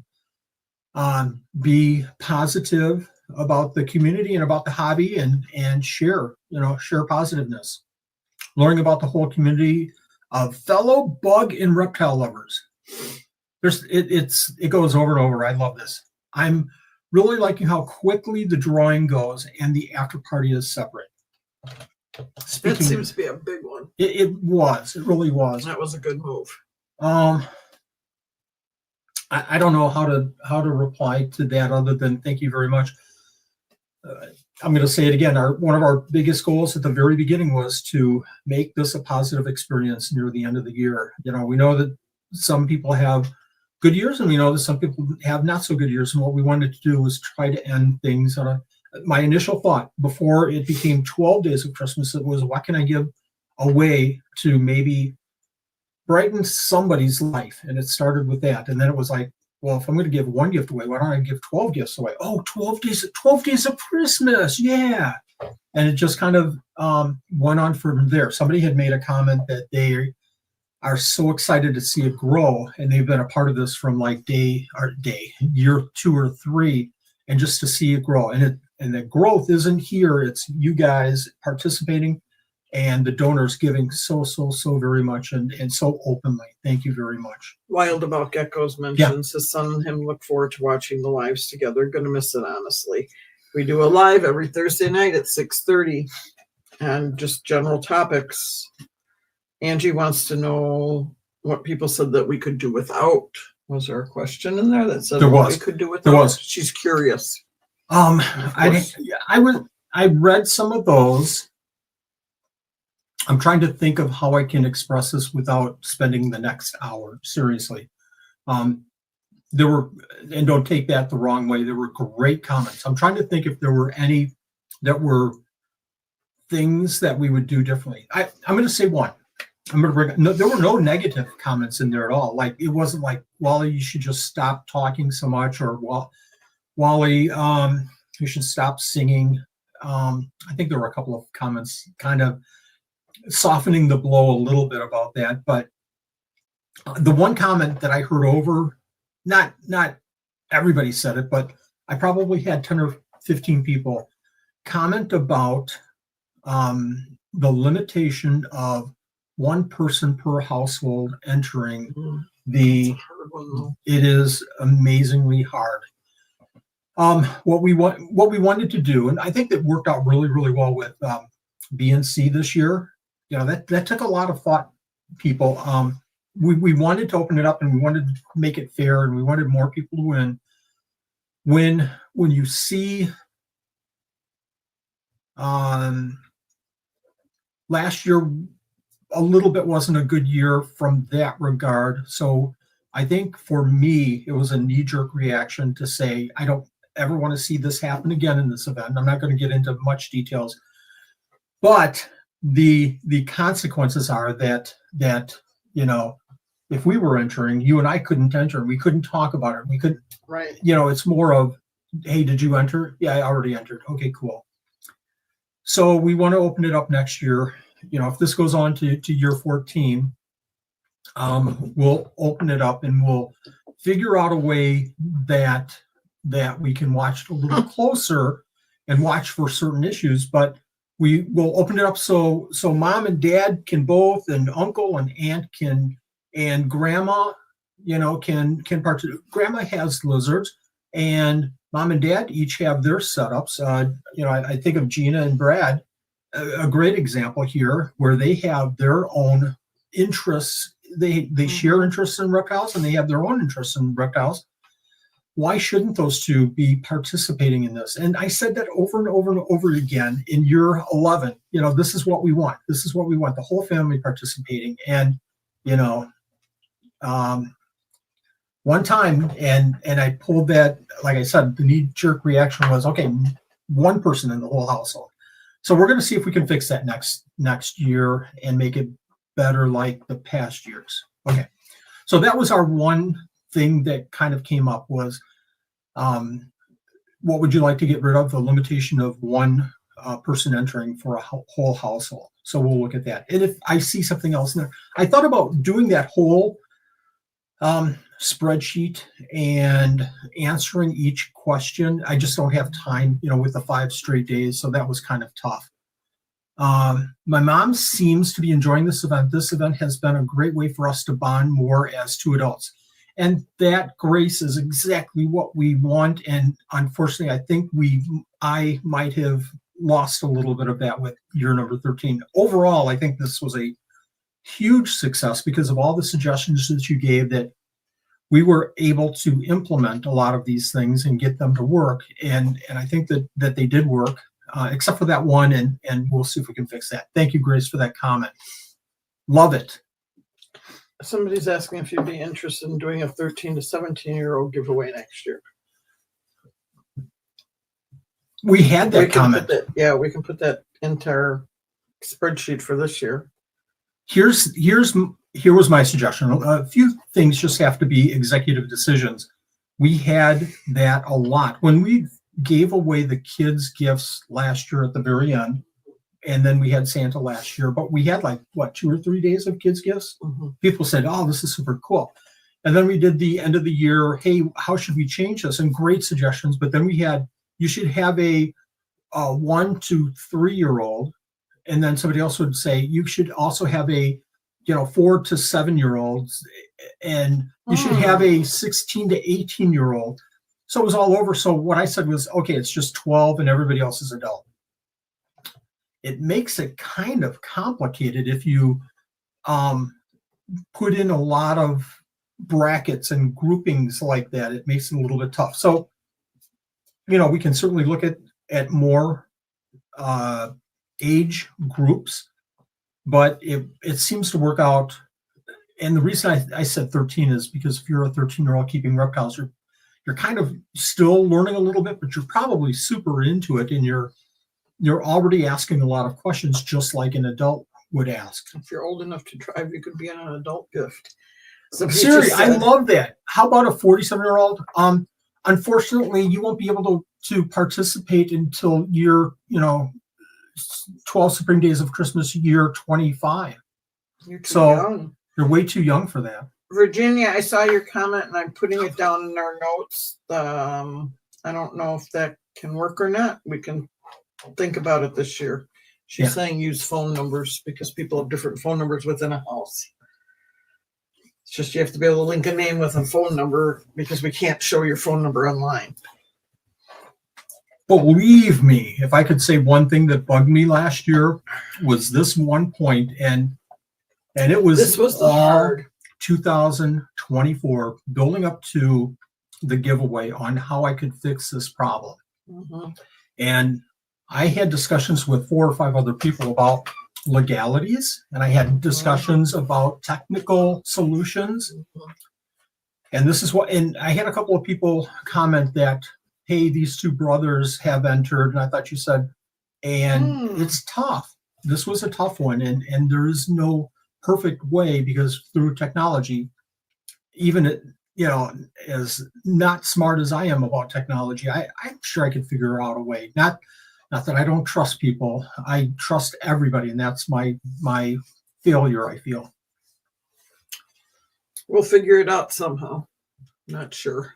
be positive about the community and about the hobby and share positiveness, learning about the whole community of fellow bug and reptile lovers. It goes over and over. I love this. I'm really liking how quickly the drawing goes and the after party is separate. That seems to be a big one. It really was. That was a good move. I don't know how to reply to that other than thank you very much. I'm going to say it again. One of our biggest goals at the very beginning was to make this a positive experience near the end of the year. We know that some people have good years, and we know that some people have not so good years. And what we wanted to do was try to end things on my initial thought before it became 12 days of Christmas. It was, what can I give away to maybe brighten somebody's life? And it started with that. And then it was like, well, if I'm going to give one gift away, why don't I give 12 gifts away? Oh, 12 days of Christmas. Yeah. And it just kind of went on from there. Somebody had made a comment that they are so excited to see it grow, and they've been a part of this from like year 2 or 3, and just to see it grow. And the growth isn't here. It's you guys participating and the donors giving so very much and so openly. Thank you very much. Wild About Geckos mentions his son and him look forward to watching the lives together. Gonna miss it, honestly. We do a live every Thursday night at 6:30 and just general topics. Angie wants to know what people said that we could do without. Was there a question in there that said what we could do without? There was. She's curious. I read some of those. I'm trying to think of how I can express this without spending the next hour. Seriously. There were, and don't take that the wrong way, there were great comments. I'm trying to think if there were any that were things that we would do differently. I'm going to say one. There were no negative comments in there at all. Like, it wasn't like, Wally, you should just stop talking so much, or Wally, you should stop singing. I think there were a couple of comments kind of softening the blow a little bit about that. But the one comment that I heard over, not everybody said it, but I probably had 10 or 15 people comment about the limitation of one person per household entering it is amazingly hard. What we wanted to do, and I think that worked out really, really well with BNC this year. That took a lot of thought, people. We wanted to open it up, and we wanted to make it fair, and we wanted more people to win. When you see last year, a little bit wasn't a good year from that regard. So I think for me, it was a knee-jerk reaction to say, I don't ever want to see this happen again in this event. I'm not going to get into much details, but the consequences are that if we were entering, you and I couldn't enter. We couldn't talk about it. We couldn't. Right. It's more of, hey, did you enter? Yeah, I already entered. Okay, cool. So we want to open it up next year. If this goes on to year 14, we'll open it up and we'll figure out a way that we can watch a little closer and watch for certain issues. But we will open it up so mom and dad can both, and uncle and aunt can, and grandma, can participate. Grandma has lizards, and mom and dad each have their setups. I think of Gina and Brad, a great example here, where they have their own interests. They share interests in reptiles, and they have their own interests in reptiles. why shouldn't those two be participating in this? And I said that over and over and over again in year 11. You know, this is what we want. This is what we want. The whole family participating. And, you know, one time, and I pulled that, like I said, the knee-jerk reaction was, okay, one person in the whole household. So we're going to see if we can fix that next year and make it better like the past years. Okay. So that was our one thing that kind of came up was, what would you like to get rid of? The limitation of one person entering for a whole household. So we'll look at that. And if I see something else in there, I thought about doing that whole spreadsheet and answering each question. I just don't have time, you know, with the 5 straight days. So that was kind of tough. My mom seems to be enjoying this event. This event has been a great way for us to bond more as 2 adults. And that, Grace, is exactly what we want. And unfortunately, I think I might have lost a little bit of that with year number 13. Overall, I think this was a huge success because of all the suggestions that you gave, that we were able to implement a lot of these things and get them to work. And I think that they did work, except for that one. And we'll see if we can fix that. Thank you, Grace, for that comment. Love it. Somebody's asking if you'd be interested in doing a 13 to 17-year-old giveaway next year. We had that comment. We can put that into our spreadsheet for this year. Here was my suggestion. A few things just have to be executive decisions. We had that a lot. When we gave away the kids' gifts last year at the very end, and then we had Santa last year, but we had like, what, 2 or 3 days of kids' gifts? Mm-hmm. People said, oh, this is super cool. And then we did the end of the year, hey, how should we change this? And great suggestions. But then we had, you should have a 1 to 3-year-old. And then somebody else would say, you should also have a 4 to 7-year-olds. And you should have a 16 to 18-year-old. So it was all over. So what I said was, okay, it's just 12 and everybody else is adult. It makes it kind of complicated if you put in a lot of brackets and groupings like that. It makes it a little bit tough. So, we can certainly look at more age groups, but it seems to work out. And the reason I said 13 is because if you're a 13-year-old keeping reptiles, you're kind of still learning a little bit, but you're probably super into it, and you're already asking a lot of questions, just like an adult would ask. If you're old enough to drive, you could be in an adult gift. Seriously, I love that. How about a 47-year-old? Unfortunately, you won't be able to participate until year, 12 Supreme Days of Christmas, year 25. You're too young. You're way too young for that. Virginia, I saw your comment, and I'm putting it down in our notes. I don't know if that can work or not. We can think about it this year. She's saying use phone numbers because people have different phone numbers within a house. It's just you have to be able to link a name with a phone number because we can't show your phone number online. Believe me, if I could say one thing that bugged me last year was this one point, and it was this was the hard 2024 building up to the giveaway on how I could fix this problem. Mm-hmm. And I had discussions with 4 or 5 other people about legalities, and I had discussions about technical solutions. And this is and I had a couple of people comment that, hey, these 2 brothers have entered, and I thought you said, and it's tough. This was a tough one, and there is no perfect way, because through technology, even as not smart as I am about technology, I'm sure I could figure out a way. Not that I don't trust people. I trust everybody, and that's my failure, I feel. We'll figure it out somehow. Not sure.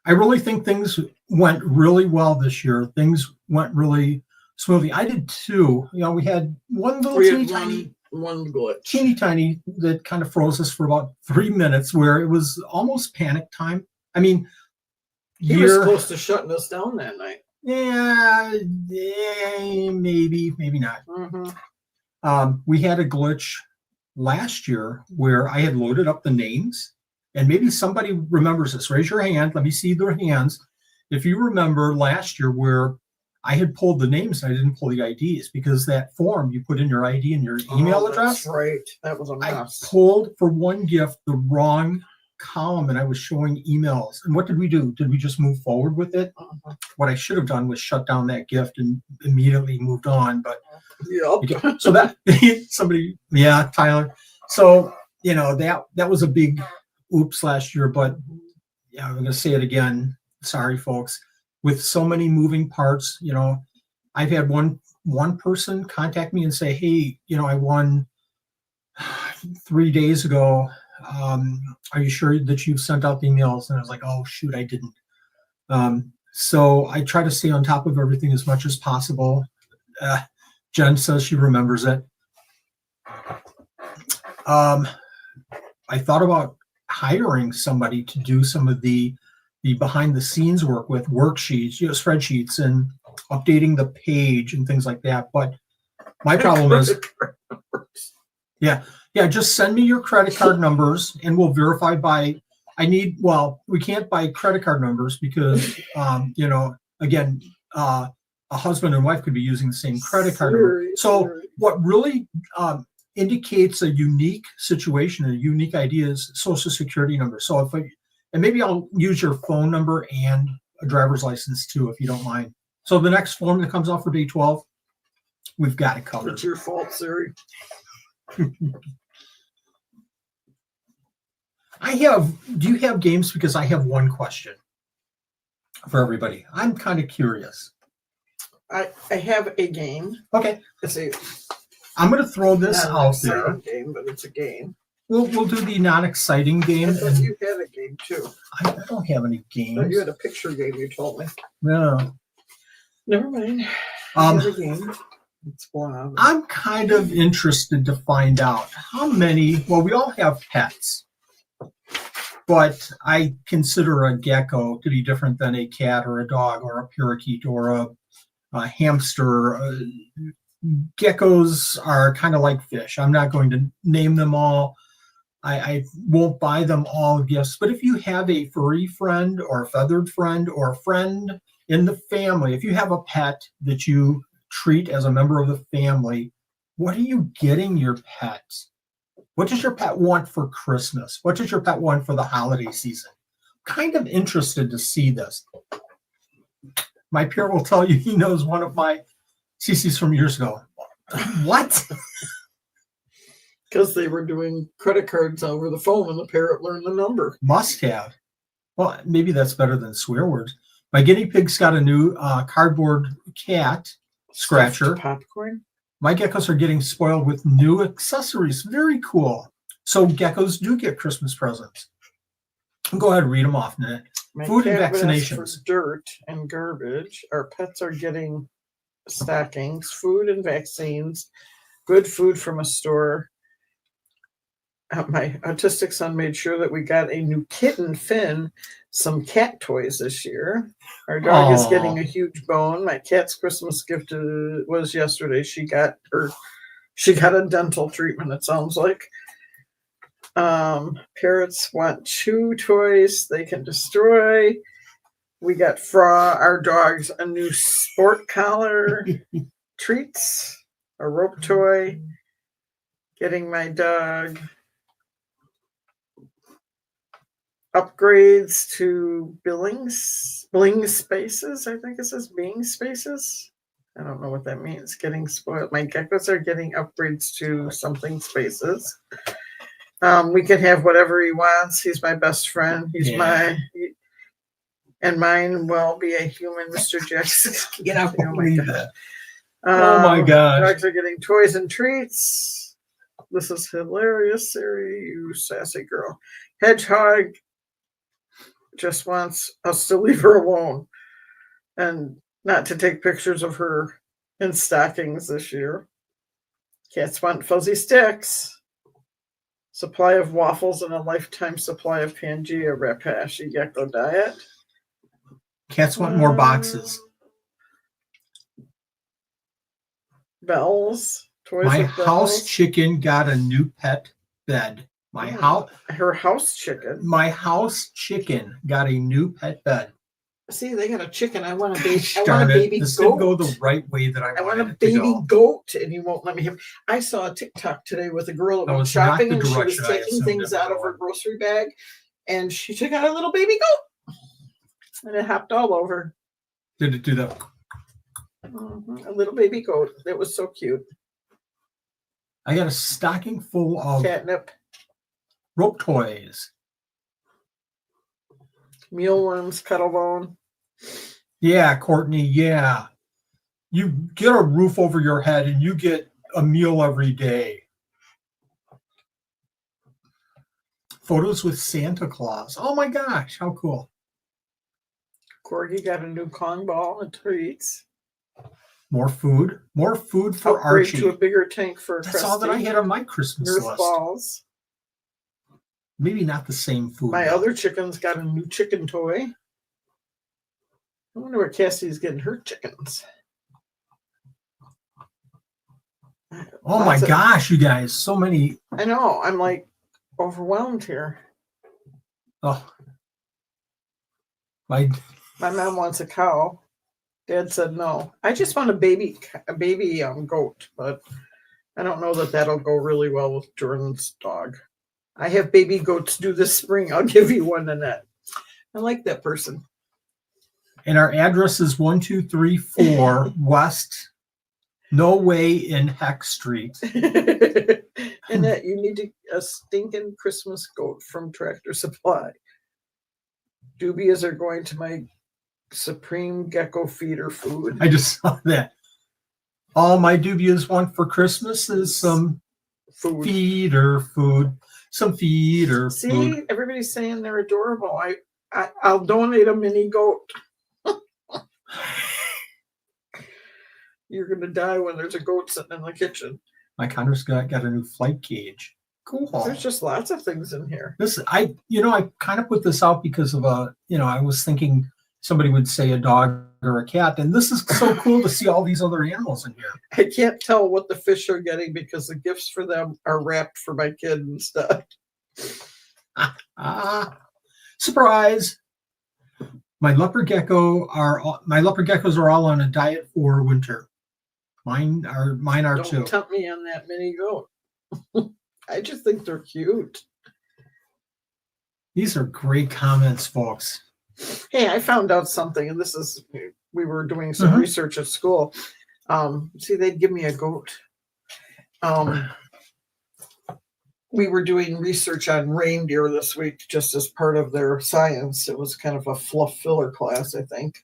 I really think things went really well this year. Things went really smoothly. I did too. We had one little one glitch. Teeny tiny that kind of froze us for about 3 minutes, where it was almost panic time. I mean, he was close to shutting us down that night. Yeah, maybe not. Mm-hmm. We had a glitch last year where I had loaded up the names, And maybe somebody remembers this. Raise your hand. Let me see their hands. If you remember last year where I had pulled the names and I didn't pull the IDs because that form you put in your ID and your email address. That's right. That was a I mess. pulled for one gift the wrong column and I was showing emails. And what did we do? Did we just move forward with it? What I should have done was shut down that gift and immediately moved on. But Yep. so that somebody, yeah, Tyler. So, you know, that was a big oops last year, but yeah, I'm going to say it again. Sorry, folks. With so many moving parts, you know, I've had one person contact me and say, hey, you know, I won 3 days ago. Are you sure that you've sent out the emails? And I was like, oh, shoot, I didn't. So I try to stay on top of everything as much as possible. Jen says she remembers it. I thought about hiring somebody to do some of the behind the scenes work with worksheets, you know, spreadsheets and updating the page and things like that. But my problem is, yeah, just send me your credit card numbers and we'll verify by, we can't buy credit card numbers because, you know, again, a husband and wife could be using the same credit card number. So what really indicates a unique situation, a unique idea is social security number. So and maybe I'll use your phone number and a driver's license too, if you don't mind. So the next form that comes out for day 12, we've got it covered. It's your fault, Siri. Do you have games? Because I have one question for everybody. I'm kind of curious. I have a game. Okay. It's I'm going to throw this out there. Game, but it's a game. We'll do the non-exciting game. I thought you had a game too. I don't have any games. You had a picture game. You told me. No. Never mind. I have a game. It's wild. I'm kind of interested to find out how many. Well, we all have pets, but I consider a gecko to be different than a cat or a dog or a parakeet or a hamster. Geckos are kind of like fish. I'm not going to name them all. I won't buy them all gifts. But if you have a furry friend or a feathered friend or a friend in the family, if you have a pet that you treat as a member of the family, what are you getting your pet? What does your pet want for Christmas? What does your pet want for the holiday season? Kind of interested to see this. My peer will tell you he knows one of my CCs from years ago. What? Because they were doing credit cards over the phone and the parrot learned the number. Must have. Well, maybe that's better than swear words. My guinea pig's got a new cardboard cat scratcher. Stuffed popcorn. My geckos are getting spoiled with new accessories. Very cool. So geckos do get Christmas presents. Go ahead and read them off, Nat. Food and vaccinations. For dirt and garbage. Our pets are getting stockings, food and vaccines, good food from a store. My autistic son made sure that we got a new kitten, Finn, some cat toys this year. Our dog is getting a huge bone. My cat's Christmas gift was yesterday. She got a dental treatment, it sounds like. Parrots want chew toys they can destroy. We got Fra, our dogs, a new sport collar, treats, a rope toy. Getting my dog upgrades to bling spaces. I think it says Bing spaces. I don't know what that means. Getting spoiled. My geckos are getting upgrades to something spaces. We can have whatever he wants. He's my best friend. He's and mine will be a human, Mr. Jackson. Get out! Oh my god! Oh my god! Dogs are getting toys and treats. This is hilarious, Siri, you sassy girl. Hedgehog just wants us to leave her alone and not to take pictures of her in stockings this year. Cats want fuzzy sticks. Supply of waffles and a lifetime supply of Pangea Rapashi Gecko diet. Cats want more boxes. Bells. Toys My with house bells. chicken got a new pet bed. Her house chicken. My house chicken got a new pet bed. See, they got a chicken. I want a baby. I Darn want a it. baby This goat. didn't go the right way that I I want wanted a it to baby go. goat, and you won't let me have. I saw a TikTok today with a girl that That went was not shopping, the and she was direction I taking assumed things it would out of go her in. grocery bag, and she took out a little baby goat, and it hopped all over. Did it do that? A little baby goat. It was so cute. I got a stocking full of Catnip, rope toys. mealworms, cuttlebone. Yeah, Courtney, yeah. You get a roof over your head and you get a meal every day. Photos with Santa Claus. Oh my gosh, how cool. Corgi got a new Kong ball and treats. More food for Upgrade Archie. to a bigger tank for That's all that I had on my Christmas Nerf list. balls. Maybe not the same food. My though. other chicken's got a new chicken toy. I wonder where Cassie's getting her chickens. Oh my Lots of- gosh, you guys, so many. I know. I'm like overwhelmed here. Oh, my mom wants a cow. Dad said no. I just want a baby goat, but I don't know that that'll go really well with Jordan's dog. I have baby goats due this spring. I'll give you one, Annette. I like that person. And our address is 1234 West No Way in Heck Street. Annette, you need a stinking Christmas goat from Tractor Supply. Dubias are going to my Supreme Gecko feeder food. I just saw that. All my dubious want for Christmas is some Food. feeder food. Some feeder See, food. everybody's saying they're adorable. I'll donate a mini goat. You're gonna die when there's a goat sitting in the kitchen. My Connor's got a new flight cage. Cool. There's just lots of things in here. This I kind of put this out because of I was thinking somebody would say a dog or a cat, and this is so cool to see all these other animals in here. I can't tell what the fish are getting because the gifts for them are wrapped for my kid instead. Surprise! My leopard geckos are all on a diet for winter. Mine are Don't too. tempt me on that mini goat. I just think they're cute. These are great comments, folks. Hey, I found out something, and we were doing some research at school. See, they'd give me a goat. We were doing research on reindeer this week, just as part of their science. It was kind of a fluff filler class, I think.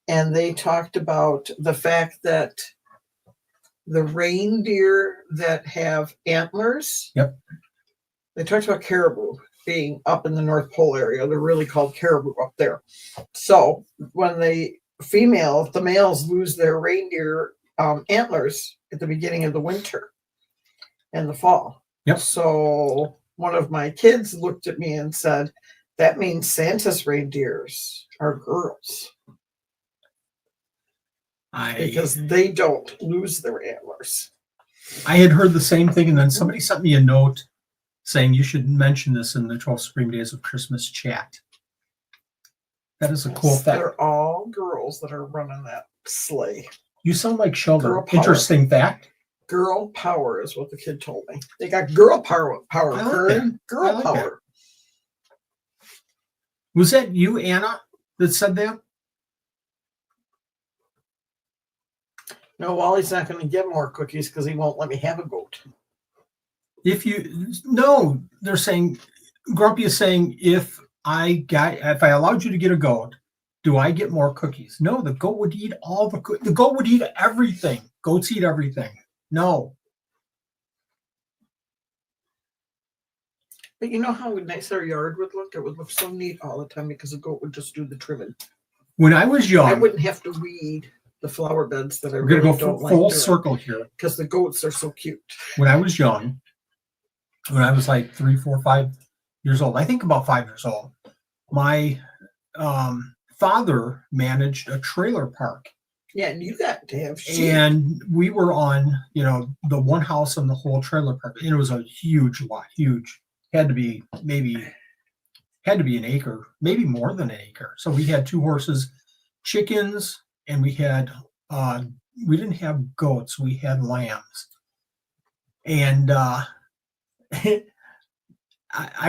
And they talked about the fact that the reindeer that have antlers, they talked about caribou being up in the North Pole area. They're really called caribou up there. So when the males lose their reindeer antlers at the beginning of the winter and the fall. Yep. So one of my kids looked at me and said, that means Santa's reindeers are girls. Because they don't lose their antlers. I had heard the same thing, and then somebody sent me a note saying you should mention this in the 12 Supreme Days of Christmas chat. That is a cool fact. They're all girls that are running that sleigh. You sound like Sheldon. Girl power. Interesting fact. Girl power is what the kid told me. They got girl power. I like Karen. that. Girl I like power. Was that you, Anna, that said that? No, Wally's not going to get more cookies because he won't let me have a goat. They're saying, Grumpy is saying, if I allowed you to get a goat, do I get more cookies? No, the goat would eat the goat would eat everything. Goats eat everything. No. But you know how nice our yard would look? It would look so neat all the time because the goat would just do the trimming. When I was young, I wouldn't have to weed the flower beds that I we're going really to don't go like full doing, circle here. because the goats are so cute. When I was young, when I was like 3, 4, 5 years old, I think about 5 years old, my father managed a trailer park. Yeah, and you got to have sheep. And we were on, the one house on the whole trailer park. And it was a huge lot, huge. had to be an acre, maybe more than an acre. So we had 2 horses, chickens, and we didn't have goats, we had lambs. And I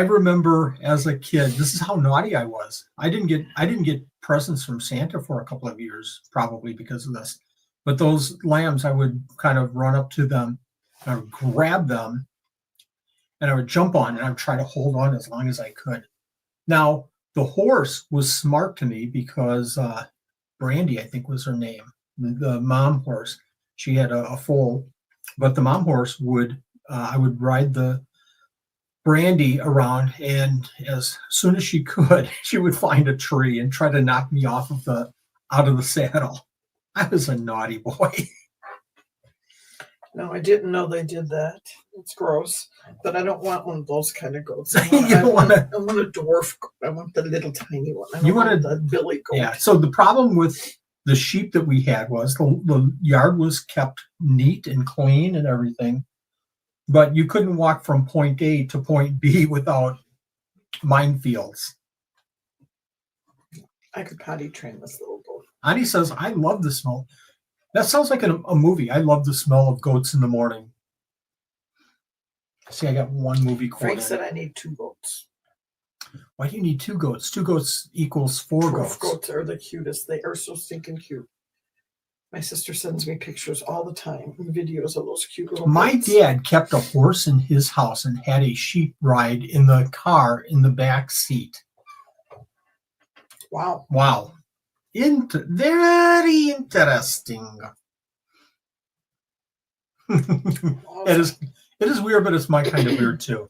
remember as a kid, this is how naughty I was. I didn't get presents from Santa for a couple of years, probably because of this. But those lambs, I would kind of run up to them, and I would grab them, and I would jump on, and I would try to hold on as long as I could. Now, the horse was smart to me because Brandy, I think was her name, the mom horse. She had a foal, but the mom horse I would ride the Brandy around, and as soon as she could, she would find a tree and try to knock me out of the saddle. I was a naughty boy. No, I didn't know they did that. It's gross, but I don't want one of those kind of goats. I want a dwarf goat. I want the little tiny one. I want the billy goat. Yeah. So the problem with the sheep that we had was the yard was kept neat and clean and everything, but you couldn't walk from point A to point B without minefields. I could potty train this little goat. Ani says, I love the smell. That sounds like a movie. I love the smell of goats in the morning. See, I got one movie quote. Frank said I need 2 goats. Why do you need 2 goats? 2 goats equals 4 goats. Goats are the cutest. They are so stinking cute. My sister sends me pictures all the time, videos of those cute little My goats. dad kept a horse in his house and had a sheep ride in the car in the back seat. Wow. Wow. Very interesting. Awesome. It is weird, but it's my kind of weird too.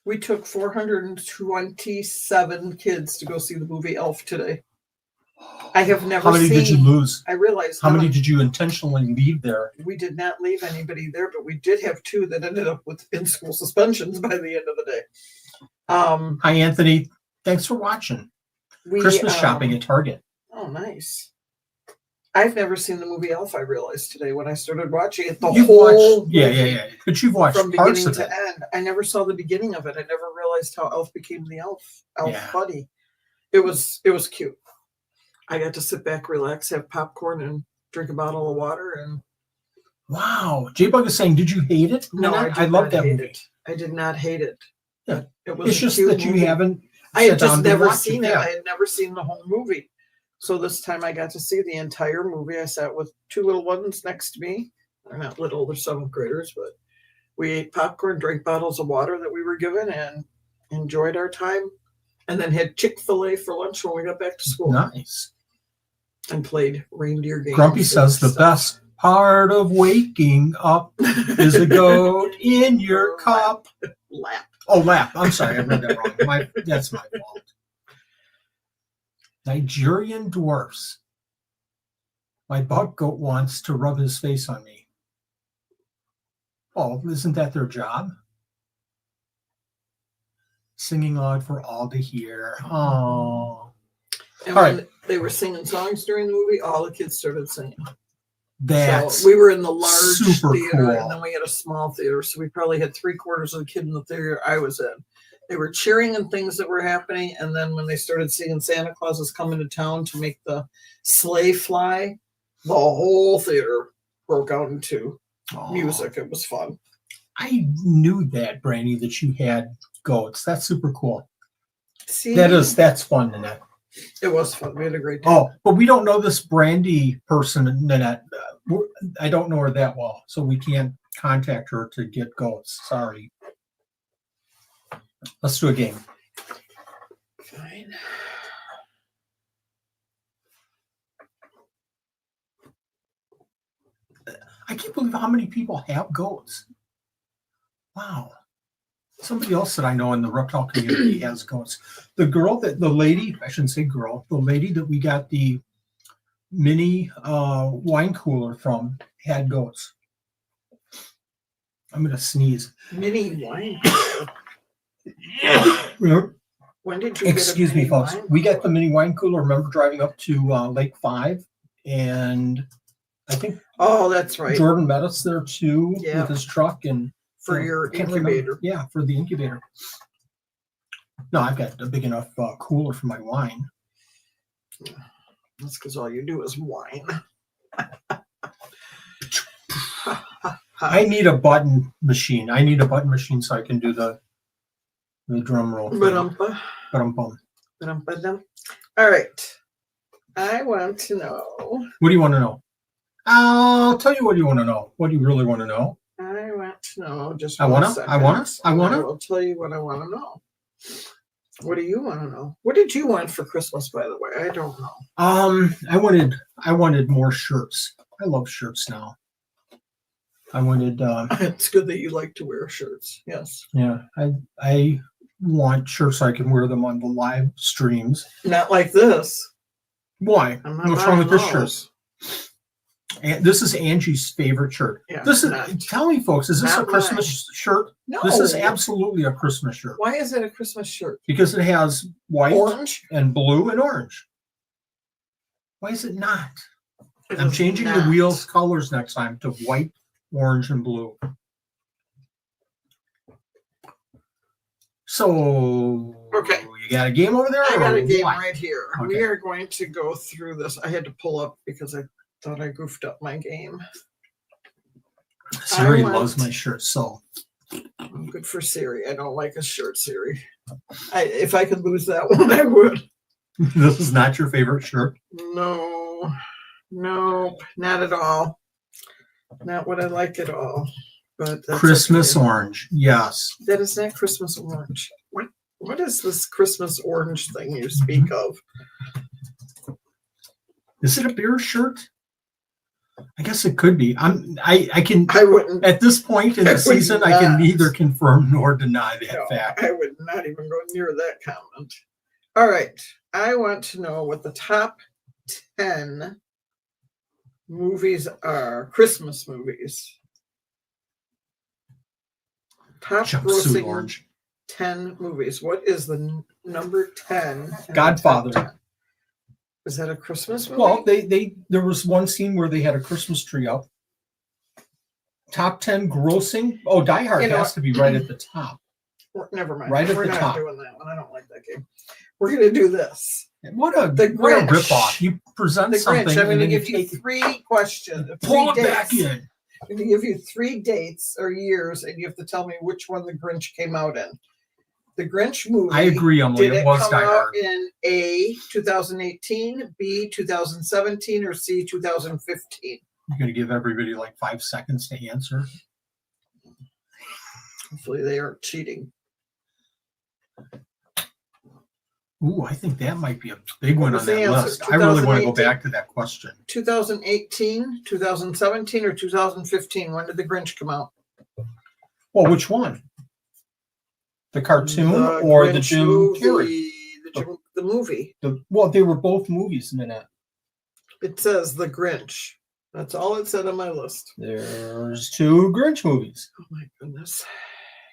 We took 427 kids to go see the movie Elf today. I have never seen. How many did you lose? I realized. How many did you intentionally leave there? We did not leave anybody there, but we did have 2 that ended up with in-school suspensions by the end of the day. Hi, Anthony. Thanks for watching. Christmas shopping at Target. Oh, nice. I've never seen the movie Elf, I realized today when I started watching it. Yeah. But you've watched from parts beginning of to it. end. I never saw the beginning of it. I never realized how Elf became the elf Yeah. buddy. It was cute. I got to sit back, relax, have popcorn, and drink a bottle of water. And wow, J-Bug is saying, did you hate it? no, I love that movie. I did not hate it. Yeah. It was It's just that you haven't. I had sat down just to never watch seen it. it. Yeah. I had never seen the whole movie. So this time I got to see the entire movie. I sat with 2 little ones next to me. They're not little, they're 7th graders, but we ate popcorn, drank bottles of water that we were given, and enjoyed our time. And then had Chick-fil-A for lunch when we got back to school. Nice. And played reindeer games. Grumpy says the best part of waking up is a goat in your cup. Lap. Oh, lap. I'm sorry, I read that wrong. That's my fault. Nigerian dwarfs. My buck goat wants to rub his face on me. Oh, isn't that their job? Singing loud for all to hear. Oh. And All when right. they were singing songs during the movie, all the kids started singing. That's so we were in the large super theater, cool. and then we had a small theater. So we probably had 3/4 of the kids in the theater I was in. They were cheering and things that were happening. And then when they started singing Santa Claus is coming to town to make the sleigh fly, the whole theater broke out into music. It was fun. I knew that, Brandy, that you had goats. That's super cool. See, That's fun, Nanette. it was fun. We had a great time. Oh, but we don't know this Brandy person, Nanette. I don't know her that well, so we can't contact her to get goats. Sorry. Let's do a game. Fine. I can't believe how many people have goats. Wow. Somebody else that I know in the reptile community has goats. The lady that we got the mini wine cooler from had goats. I'm going to sneeze. Mini wine. When did you Excuse get a me, mini folks. wine We got the cooler? mini wine cooler. Remember driving up to Lake 5 and I think Oh, that's right. Jordan met us there too Yeah. with his truck and For your can't remember. incubator. Yeah, for the incubator. No, I've got a big enough cooler for my wine. That's because all you do is whine. I need a button machine. I need a button machine so I can do the drum roll. Ba-dum-ba, Ba-dum-bum. ba-dum-ba-dum. All right. I want to know. What do you want to know? I'll tell you what you want to know. What do you really want to know? I want to know. Just I one wanna. second. I wanna. I wanna. will tell you what I want to know. What do you want to know? What did you want for Christmas, by the way? I don't know. I wanted more shirts. I love shirts now. I wanted. It's good that you like to wear shirts. Yes. Yeah, I want shirts so I can wear them on the live streams. Not like this. Why? I'm not What's wrong with this buying shirt? those. And this is Angie's favorite shirt. Yeah, This is. not- Tell me, folks, is this not a Christmas shirt? No. This is absolutely a Christmas shirt Why is it a Christmas shirt? because it has white Orange? and blue and orange. Why is it not? It I'm is changing not. the wheels colors next time to white, orange, and blue. So, Okay. you got a game over there? I got or a game what? right here. Okay. We are going to go through this. I had to pull up because I thought I goofed up my game. Siri I loves want- my shirt, so Good for Siri. I don't like a shirt, Siri. If I could lose that one, I would. this is not your favorite shirt. No, nope, not at all. Not what I like at all. But that's Christmas okay. orange, yes. That is not Christmas orange. What is this Christmas orange thing you speak of? Is it a beer shirt? I guess it could be. I can I wouldn't. at this point in I the would season I can not. neither confirm nor deny that No, fact. I would not even go near that comment. All right. I want to know what the top 10 movies are. Christmas movies. Top Jumpsuit grossing orange. 10 movies. What is the number 10? in the top Godfather. 10? Is that a Christmas movie? Well, there was one scene where they had a Christmas tree up. Top 10 grossing. Oh, Die Hard You know has to be right at the top. Never mind. Right at We're the not top. doing that one. I don't like that game. We're going to do this. What a The Grinch. ripoff! You present The something. Grinch. I'm going and to then give you take it- 3 questions. pull three it back dates. in. I'm going to give you 3 dates or years, and you have to tell me which one the Grinch came out in. The Grinch movie. I agree, Emily. Did It it was come Die out Hard. in A, 2018, B, 2017, or C, 2015? You're going to give everybody like 5 seconds to answer. Hopefully they aren't cheating. Ooh, I think that might be a big one What on was the that answer? list. I really want to go 2018? back to that question. 2018, 2017, or 2015? When did the Grinch come out? Well, which one? The cartoon The or the Grinch Jim movie, Carrey? The movie. Well, they were both movies, Minette. It says The Grinch. That's all it said on my list. There's 2 Grinch movies. Oh my goodness.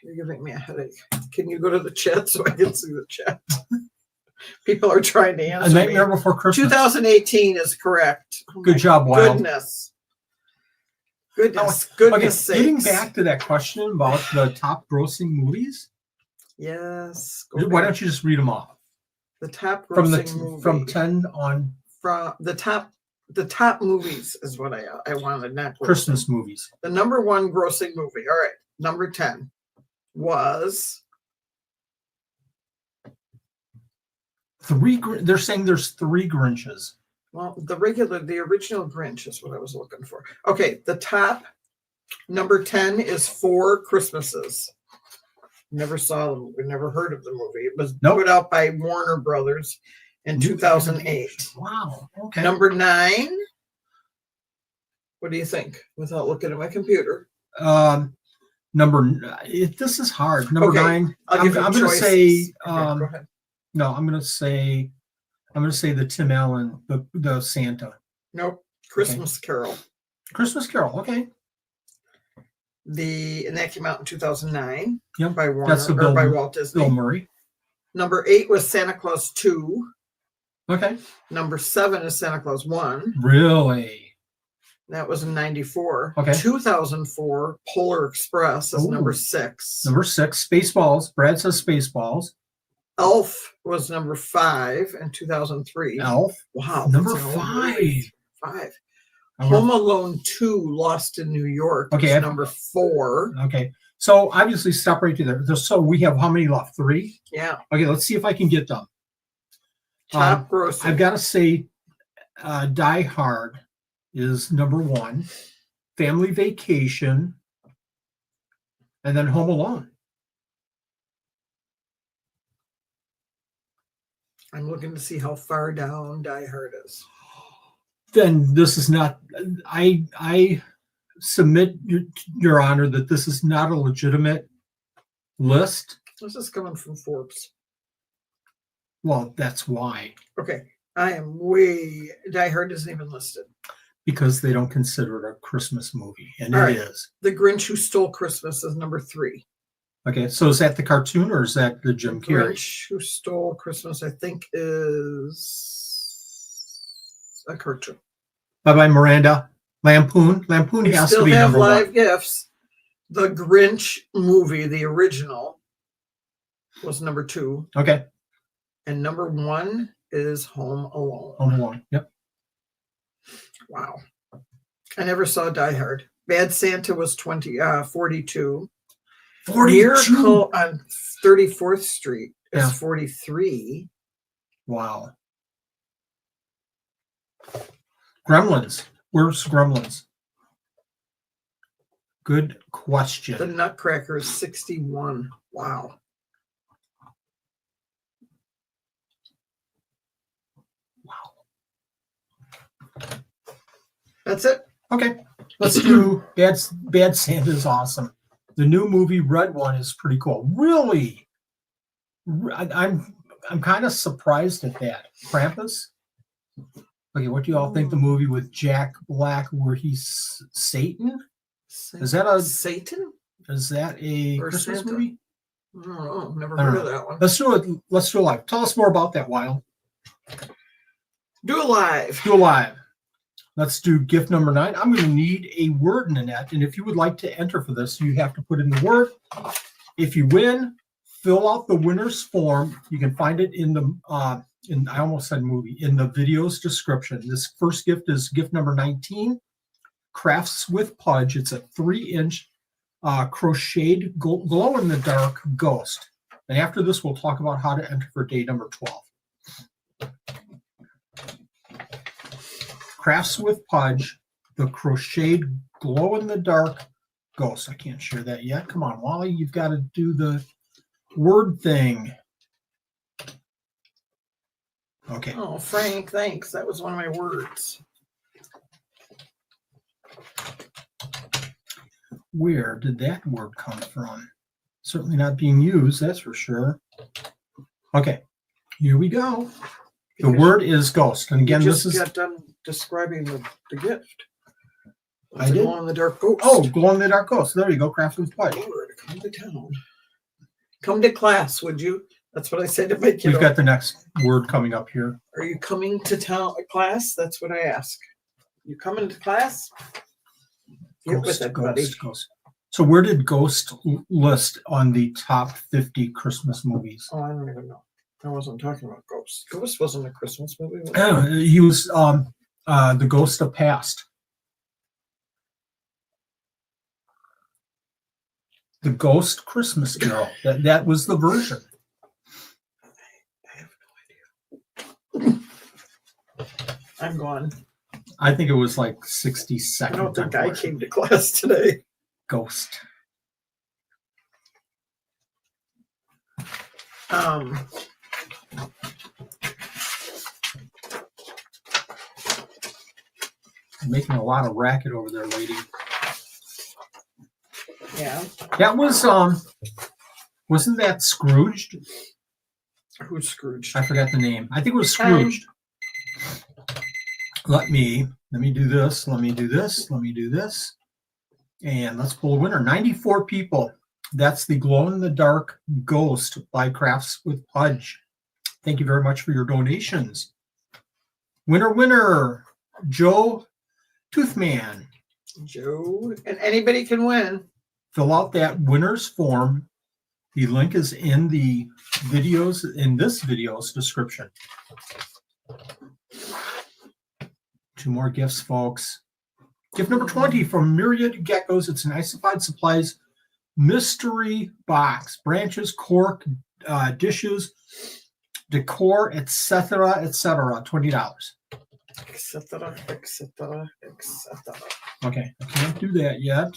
You're giving me a headache. Can you go to the chat so I can see the chat? People are trying to A answer me. Nightmare Before Christmas. 2018 is correct. Oh Good my job, Wild. Goodness. Okay, Goodness getting sakes. back to that question about the top grossing movies, Yes. why don't you just read them off the top from grossing movie from 10 on from the top movies is what I wanted, not grossing. Christmas movies? The number 1 grossing movie. All right. Number 10 was 3. They're saying there's 3 Grinches. well, the original Grinch is what I was looking for. Okay, the top number 10 is 4 Christmases. Never saw them. We never heard of the movie. It was Nope. put out by Warner Brothers in 2008. Wow. Okay. Number 9. What do you think? Without looking at my computer. This is hard. Number Okay, 9. I'll give you I'm going to choices. say. Okay, go ahead. No, I'm going to say the Tim Allen, the Santa. Nope. Christmas Carol. Christmas Carol. Okay. And that came out in 2009 Yep. by Warner That's the or by Bill- Walt Disney. Bill Murray. Number 8 was Santa Claus 2. Okay. Number 7 is Santa Claus 1. Really? That was in 94. Okay. 2004, Polar Express is Ooh. number 6. Number 6, Spaceballs. Brad says Spaceballs. Elf was number 5 in 2003. Elf. Wow. Number that's an old 5. movie. 5. Oh, Home Alone 2, Lost in New York, Okay, is number 4. Okay. So obviously stop right there. So we have how many left? 3? Yeah. Okay, let's see if I can get them. Top grossing. I've got to say Die Hard is number 1. Family Vacation. And then Home Alone. I'm looking to see how far down Die Hard is. Then this is not, I submit, Your Honor, that this is not a legitimate list. This is coming from Forbes. Well, that's why. Okay. I am way. Die Hard isn't even listed. Because they don't consider it a Christmas movie. And All it right. is. The Grinch Who Stole Christmas is number 3. Okay, so is that the cartoon or is that the Jim Carrey? Grinch Who Stole Christmas, I think, is a cartoon. Bye-bye, Miranda. Lampoon. Lampoon We has still to be have number live 1. gifts. The Grinch movie, the original, was number 2. Okay. And number 1 is Home Alone. Home Alone. Yep. Wow. I never saw Die Hard. Bad Santa was 42. 42. Miracle on 34th Street is Yeah. 43. Wow. Gremlins. Where's Gremlins? Good question. The Nutcracker is 61. Wow. That's it. Okay. Let's do Bad Santa is awesome. The new movie Red One is pretty cool. Really? I'm kind of surprised at that. Krampus? Okay, what do you all think the movie with Jack Black where he's Satan? Is that a Satan? Is that a Or Christmas Santa? movie? I don't know. Never I don't heard of know. that one. Let's do it. Let's do it live. Tell us more about that, Wild. Do it live. Do it live. Let's do gift number 9. I'm going to need a word, Nanette. And if you would like to enter for this, you have to put in the word. If you win, fill out the winner's form. You can find it in the, I almost said movie, in the video's description. This first gift is gift number 19, Crafts with Pudge. It's a 3-inch crocheted glow-in-the-dark ghost. And after this, we'll talk about how to enter for day number 12. Crafts with Pudge, the crocheted glow-in-the-dark ghost. I can't share that yet. Come on, Wally, you've got to do the word thing. Okay. Oh, Frank, thanks. That was one of my words. Where did that word come from? Certainly not being used, that's for sure. Okay, here we go. The word is ghost. And again, you this just is... got done describing the gift. I did? Glow in the dark ghost. Oh, glow-in-the-dark ghost. There you go, Crafts with Pudge. Lord, come to town. Come to class, would you? That's what I said to my kid. We've got the next word coming up here. Are you coming to town class? That's what I ask. You coming to class? Get with it, buddy. Ghost. So where did Ghost list on the top 50 Christmas movies? Oh, I don't even know. I wasn't talking about Ghost. Ghost wasn't a Christmas movie. Was it? He was the Ghost of Past. The Ghost Christmas Carol. That was the version. I have no idea. I'm gone. I think it was like 60 I seconds. don't think I came to class today. Ghost. Making a lot of racket over there, lady. Yeah. That was wasn't that Scrooged? Who's Scrooge? I forgot the name. I think it was Scrooged. Let me do this. Let me do this. Let me do this. And let's pull a winner. 94 people. That's the glow-in-the-dark ghost by Crafts with Pudge. Thank you very much for your donations. Winner, winner. Joe Toothman. Joe, and anybody can win. Fill out that winner's form. The link is in the videos, in this video's description. 2 more gifts, folks. Gift number 20 from Myriad Geckos. It's an Isopod Supplies mystery box. Branches, cork, dishes, decor, etc., etc. $20. Etc., etc., etc. Okay, I can't do that yet.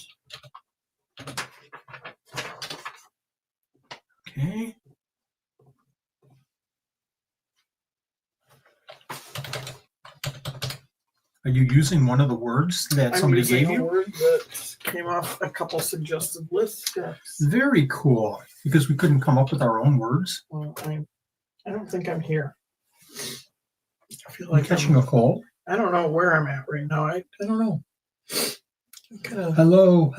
Okay. Are you using one of the words that somebody gave you? A word that came off a couple suggested lists. Yes. Very cool. Because we couldn't come up with our own words. Well, I don't think I'm here. I feel Like like catching a cold. I don't know where I'm at right now. I don't know. Hello.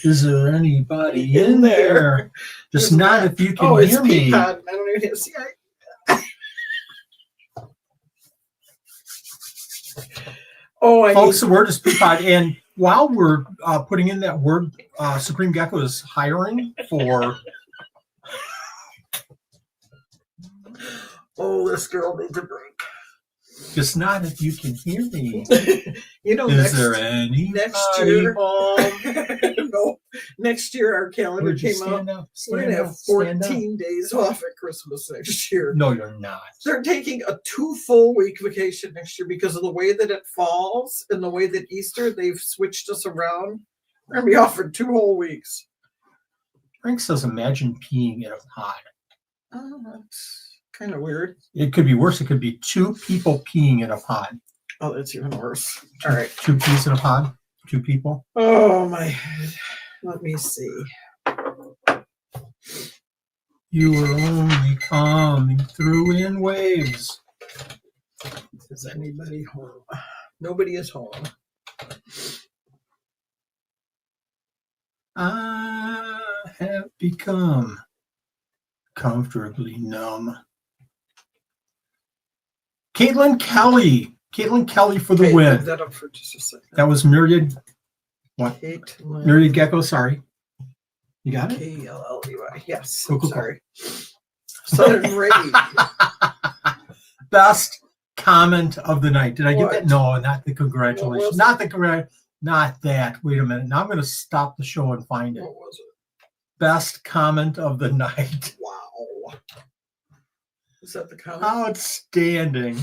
Is there anybody in there? Just not if you can hear me. Peapod. I don't even see. Folks, the word is Peapod. And while we're putting in that word, Supreme Gecko is hiring for. Oh, this girl needs a break. Just not if you can hear me. You know, is there any next year? No, next year our calendar came out. We're gonna have 14 days off at Christmas next year. No, you're not. They're taking a 2 full week vacation next year because of the way that it falls and the way that Easter, they've switched us around. We're gonna be off for 2 whole weeks. Frank says, imagine peeing in a pod. Oh, that's kind of weird. It could be worse. It could be 2 people peeing in a pod. Oh, that's even worse. All right. 2 peas in a pod? 2 people? Oh, my head. Let me see. You were only coming through in waves. Is anybody home? Nobody is home. I have become comfortably numb. Caitlin Kelly for the win. Put that up for just a second. That was Myriad. What? Caitlin. Myriad Gecko. Sorry. You got it? K-L-L-E-Y. Yes. Cool. Sorry. Southern Raid. Best comment of the night. Did I get What? that? No, not the congratulations. What was Not the not that. Wait a minute. Now I'm going to stop the show and find it. What was it? Best comment of the night. Wow. Is that the comment? Outstanding.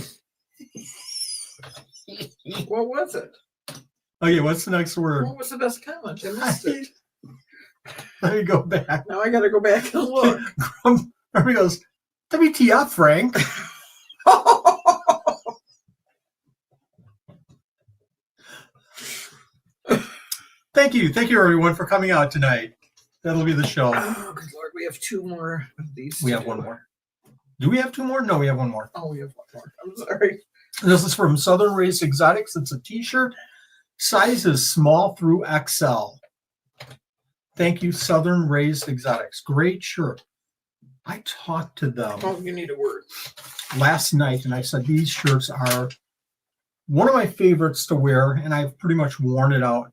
What was it? Okay, what's the next word? What was the best comment? I missed it. Let me go back. Now I got to go back and look. There he goes. WTF, Frank? Thank you, everyone, for coming out tonight. That'll be the show. Oh, good Lord. We have 2 more of these. We have 1 more. Do we have 2 more? No, we have 1 more. Oh, we have 1 more. I'm sorry. This is from Southern Raised Exotics. It's a t-shirt. Size is small through XL. Thank you, Southern Raised Exotics. Great shirt. I talked to them Oh, you need a word. last night, and I said these shirts are one of my favorites to wear, and I've pretty much worn it out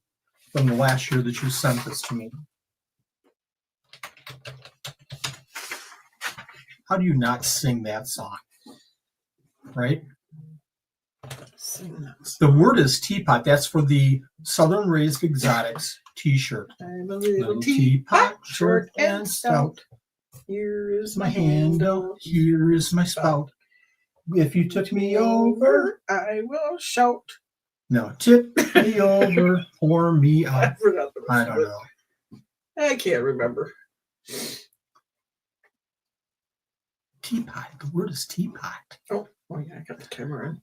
from the last year that you sent this to me. How do you not sing that song? Right? Sing that. The word is teapot. That's for the Southern Raised Exotics t-shirt. I'm a little teapot, short and stout. Here is My handle, here is my spout. If you took me over, I will shout. no, tip me over, pour me I out. forgot the I rest don't of it. know. I can't remember. Teapot. The word is teapot. Oh yeah, I got the timer in.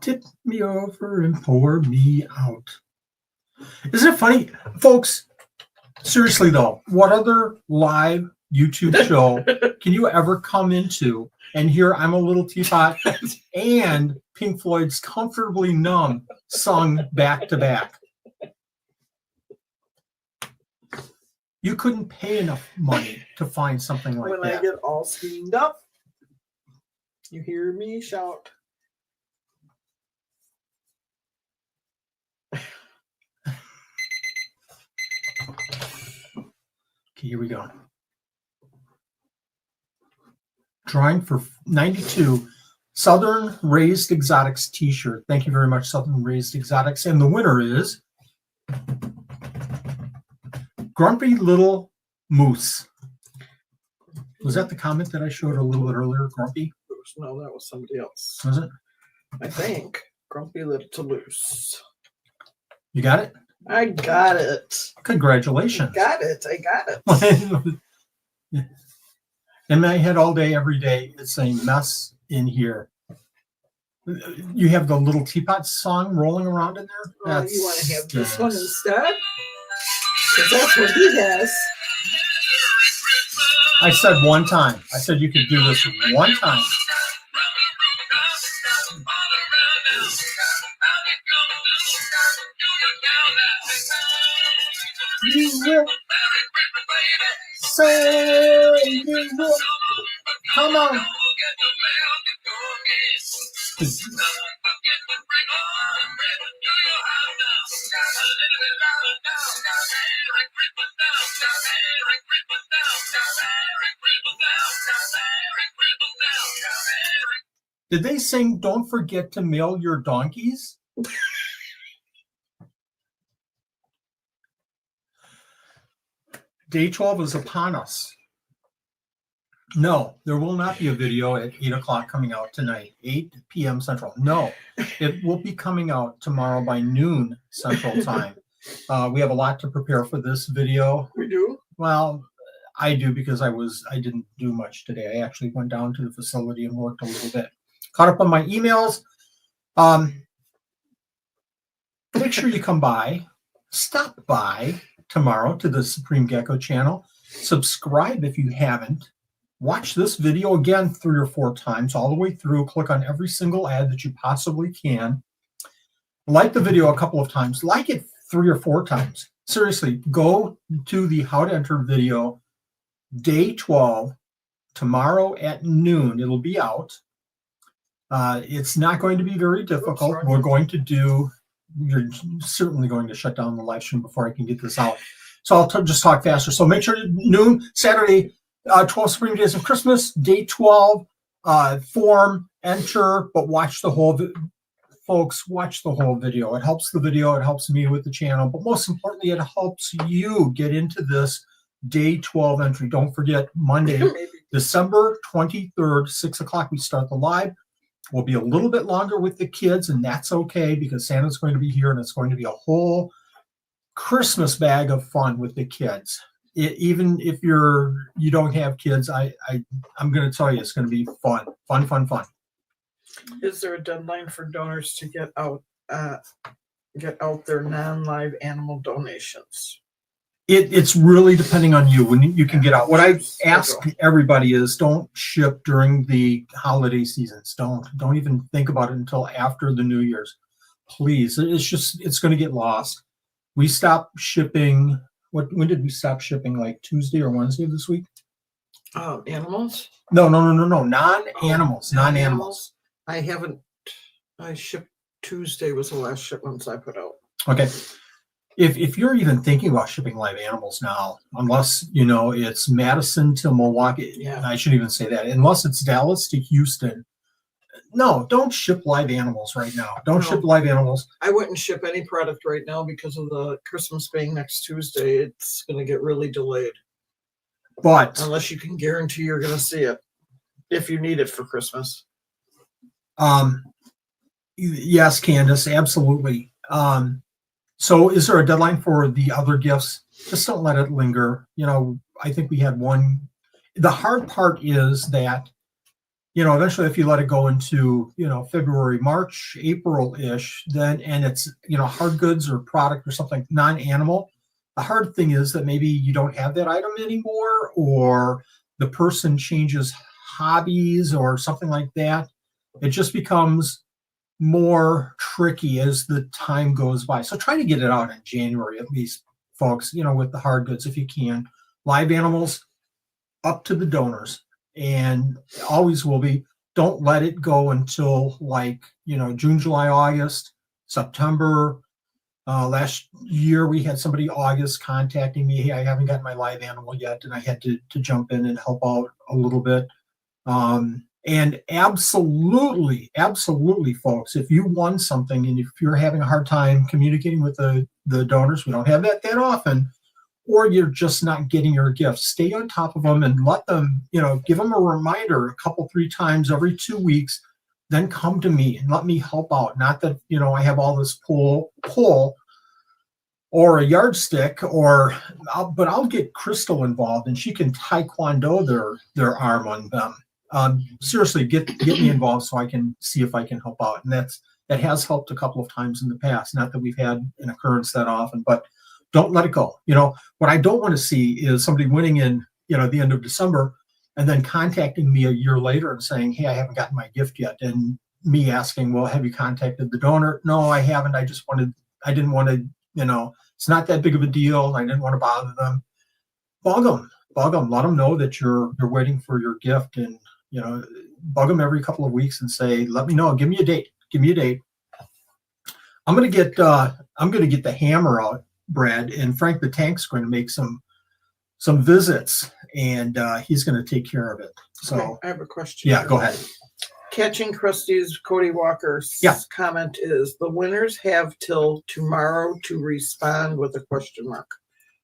Tip me over and pour me out. Isn't it funny, folks? Seriously though, what other live YouTube show can you ever come into and hear "I'm a Little Teapot" and Pink Floyd's "Comfortably Numb" sung back to back? You couldn't pay enough money to find something like When that. I get all steamed up, you hear me shout. Okay, here we go. Drawing for 92 Southern Raised Exotics t-shirt. Thank you very much, Southern Raised Exotics. And the winner is Grumpy Little Moose. Was that the comment that I showed a little bit earlier, Grumpy? No, that was somebody else. Was it? I think. Grumpy Little Toulouse. You got it? I got it. Congratulations. Got it. I got it. In my head all day, every day, it's a mess in here. You have the little teapot song rolling around in there? Oh, you want to have this one instead? Because that's what he has. I said one time. I said you could do this one time. You will say you will. Come on. Did they sing "Don't Forget to Mail Your Donkeys"? Day 12 is upon us. No, there will not be a video at 8 o'clock coming out tonight, 8 p.m. Central. No, it will be coming out tomorrow by noon Central Time. We have a lot to prepare for this video. We do? Well, I do because I didn't do much today. I actually went down to the facility and worked a little bit. Caught up on my emails. Make sure you come by. Stop by tomorrow to the Supreme Gecko channel. Subscribe if you haven't. Watch this video again 3 or 4 times all the way through. Click on every single ad that you possibly can. Like the video a couple of times. Like it 3 or 4 times. Seriously, go to the How to Enter video day 12 tomorrow at noon. It'll be out. It's not going to be very difficult. We're going to do, you're certainly going to shut down the live stream before I can get this out. So I'll just talk faster. So make sure noon, Saturday, 12 Supreme Days of Christmas, day 12, form, enter, but watch the whole, folks, watch the whole video. It helps the video, it helps me with the channel, but most importantly, it helps you get into this day 12 entry. Don't forget, Monday, December 23rd, 6 o'clock, we start the live. We'll be a little bit longer with the kids, and that's okay because Santa's going to be here, and it's going to be a whole Christmas bag of fun with the kids. Even if you don't have kids, I'm going to tell you, it's going to be fun. Is there a deadline for donors to get out their non-live animal donations? It's really depending on you when you can get out. What I ask everybody is don't ship during the holiday seasons. Don't even think about it until after the New Year's. Please. It's going to get lost. We stopped shipping. When did we stop shipping? Like Tuesday or Wednesday this week? Animals? No. Non-animals. Non-animals. I shipped Tuesday was the last shipments I put out. Okay. If you're even thinking about shipping live animals now, unless it's Madison to Milwaukee, I shouldn't even say that. Unless it's Dallas to Houston, no, don't ship live animals right now. Don't ship live animals. I wouldn't ship any product right now because of the Christmas being next Tuesday. It's going to get really delayed. But unless you can guarantee you're going to see it, if you need it for Christmas. Yes, Candace, absolutely. So is there a deadline for the other gifts? Just don't let it linger. I think we had one. The hard part is that, eventually if you let it go into, February, March, April-ish, then, and it's, hard goods or product or something non-animal, the hard thing is that maybe you don't have that item anymore, or the person changes hobbies or something like that. It just becomes more tricky as the time goes by. So try to get it out in January at least, folks, with the hard goods if you can. Live animals, up to the donors, and always will be. Don't let it go until June, July, August, September. Last year we had somebody August contacting me. Hey, I haven't gotten my live animal yet, and I had to jump in and help out a little bit. And absolutely, folks, if you won something and if you're having a hard time communicating with the donors, we don't have that often, or you're just not getting your gifts, stay on top of them and let them, give them a reminder a couple, 3 times every 2 weeks, then come to me and let me help out. Not that, I have all this pull or a yardstick but I'll get Crystal involved and she can taekwondo their arm on them. Seriously, get me involved so I can see if I can help out. And that has helped a couple of times in the past. Not that we've had an occurrence that often, but don't let it go. What I don't want to see is somebody winning in, the end of December and then contacting me a year later and saying, hey, I haven't gotten my gift yet. And me asking, well, have you contacted the donor? No, I haven't. I didn't want to, it's not that big of a deal. I didn't want to bother them. Bug them. Let them know that you're waiting for your gift, and bug them every couple of weeks and say, let me know. Give me a date. I'm gonna get the hammer out, Brad, and Frank the Tank's going to make some visits, and he's going to take care of it. So okay, I have a question. Yeah, go ahead. Catching Krusty's Cody Walker's comment is, the winners have till tomorrow to respond with a question mark.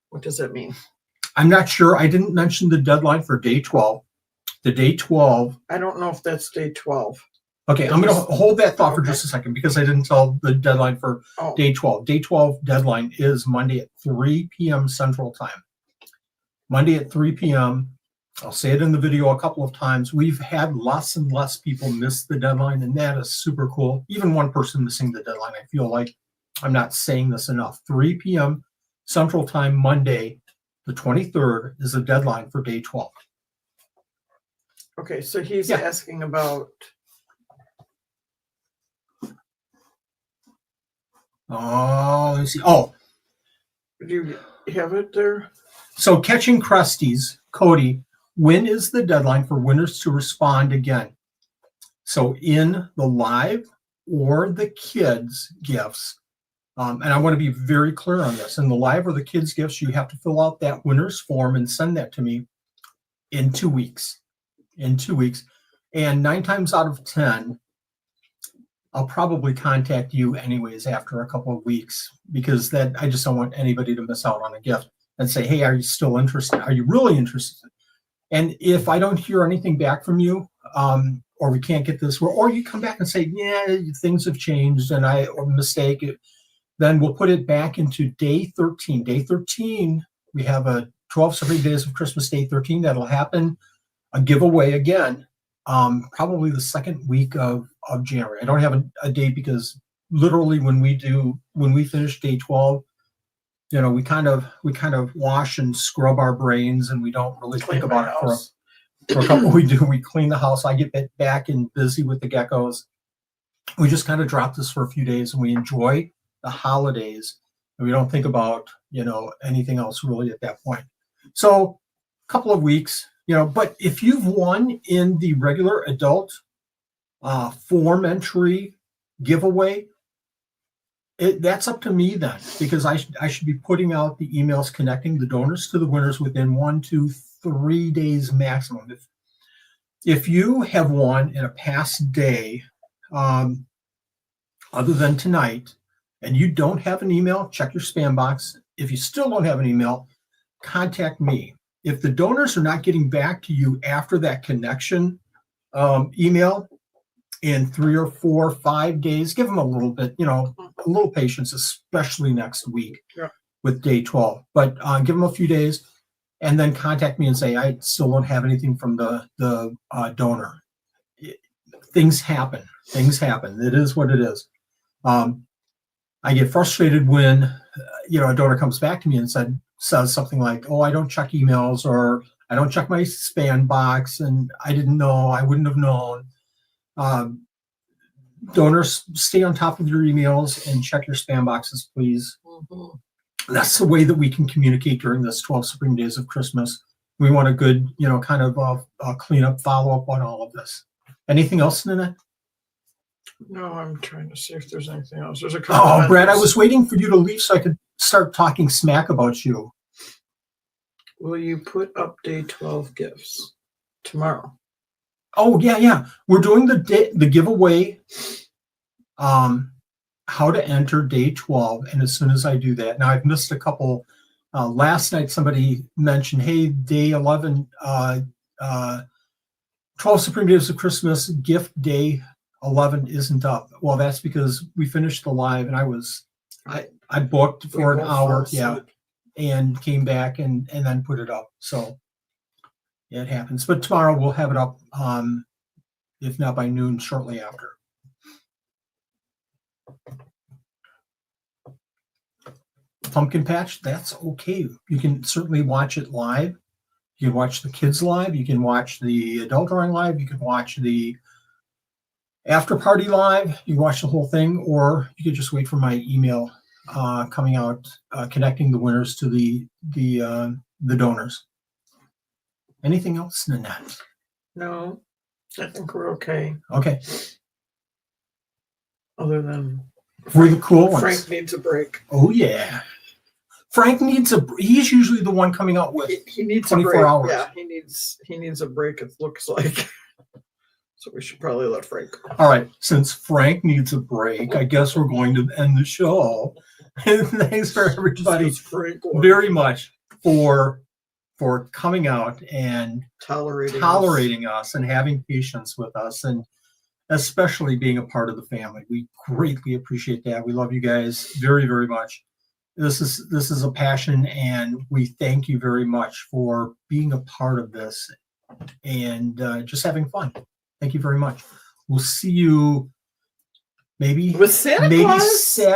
What does that mean? I'm not sure. I didn't mention the deadline for day 12. The day 12. I don't know if that's day 12. Okay, I'm going to hold that thought for just a second because I didn't tell the deadline for day 12. Day 12 deadline is Monday at 3 p.m. Central Time. Monday at 3 p.m. I'll say it in the video a couple of times. We've had less and less people miss the deadline, and that is super cool. Even one person missing the deadline, I feel like I'm not saying this enough. 3 p.m. Central Time, Monday, the 23rd, is the deadline for day 12. Okay, so he's asking about... Oh, let me see. Oh. Do you have it there? So Catching Krusty's, Cody, when is the deadline for winners to respond again? So in the live or the kids' gifts, and I want to be very clear on this, in the live or the kids' gifts, you have to fill out that winner's form and send that to me in 2 weeks. And 9 times out of 10, I'll probably contact you anyways after a couple of weeks, because I just don't want anybody to miss out on a gift and say, hey, are you still interested? Are you really interested? And if I don't hear anything back from you, or we can't get this, or you come back and say, yeah, things have changed and or mistake it, then we'll put it back into day 13. Day 13, we have a 12 separate days of Christmas, day 13. That'll happen, a giveaway again, probably the second week of January. I don't have a date because literally when we finish day 12, we kind of wash and scrub our brains, and we don't really think about it for a couple. We clean the house. I get back and busy with the geckos. We just kind of drop this for a few days and we enjoy the holidays, and we don't think about anything else really at that point. So a couple of weeks, but if you've won in the regular adult form entry giveaway, that's up to me then, because I should be putting out the emails connecting the donors to the winners within 1 to 3 days maximum. If you have won in a past day, other than tonight, and you don't have an email, check your spam box. If you still don't have an email, contact me. If the donors are not getting back to you after that connection email in 3 or 4 or 5 days, give them a little bit, a little patience, especially next week with day 12. But give them a few days and then contact me and say, I still don't have anything from the donor. Things happen. It is what it is. I get frustrated when, a donor comes back to me and says something like, oh, I don't check emails, or I don't check my spam box, and I didn't know, I wouldn't have known. Donors, stay on top of your emails and check your spam boxes, please. Mm-hmm. That's the way that we can communicate during this 12 Supreme Days of Christmas. We want a good, kind of clean up, follow up on all of this. Anything else, Nanette? No, I'm trying to see if there's anything else. There's a couple. Oh, Brad, I vendors. was waiting for you to leave so I could start talking smack about you. Will you put up day 12 gifts tomorrow? Oh, yeah. We're doing the giveaway, how to enter day 12. And as soon as I do that, now I've missed a couple. Last night, somebody mentioned, hey, day 11, 12 Supreme Days of Christmas gift day 11 isn't up. Well, that's because we finished the live and I booked for an hour. Yeah. And came back and then put it up. So yeah, it happens. But tomorrow we'll have it up, if not by noon, shortly after. Pumpkin Patch, that's okay. You can certainly watch it live. You can watch the kids live. You can watch the adult drawing live. You can watch the after party live. You can watch the whole thing, or you could just wait for my email coming out, connecting the winners to the donors. Anything else, Nanette? No, I think we're okay. Okay. Other than We're the cool ones. Frank needs a break. Oh yeah. Frank needs he's usually the one coming out with He needs 24 a break. hours. Yeah, he needs a break, it looks like. So we should probably let Frank go. All right. Since Frank needs a break, I guess we're going to end the show. And thanks for everybody very much for coming out and tolerating us and having patience with us, and especially being a part of the family. We greatly appreciate that. We love you guys very, very much. This is a passion, and we thank you very much for being a part of this and just having fun. Thank you very much. We'll see you maybe with Santa Claus. Saturday.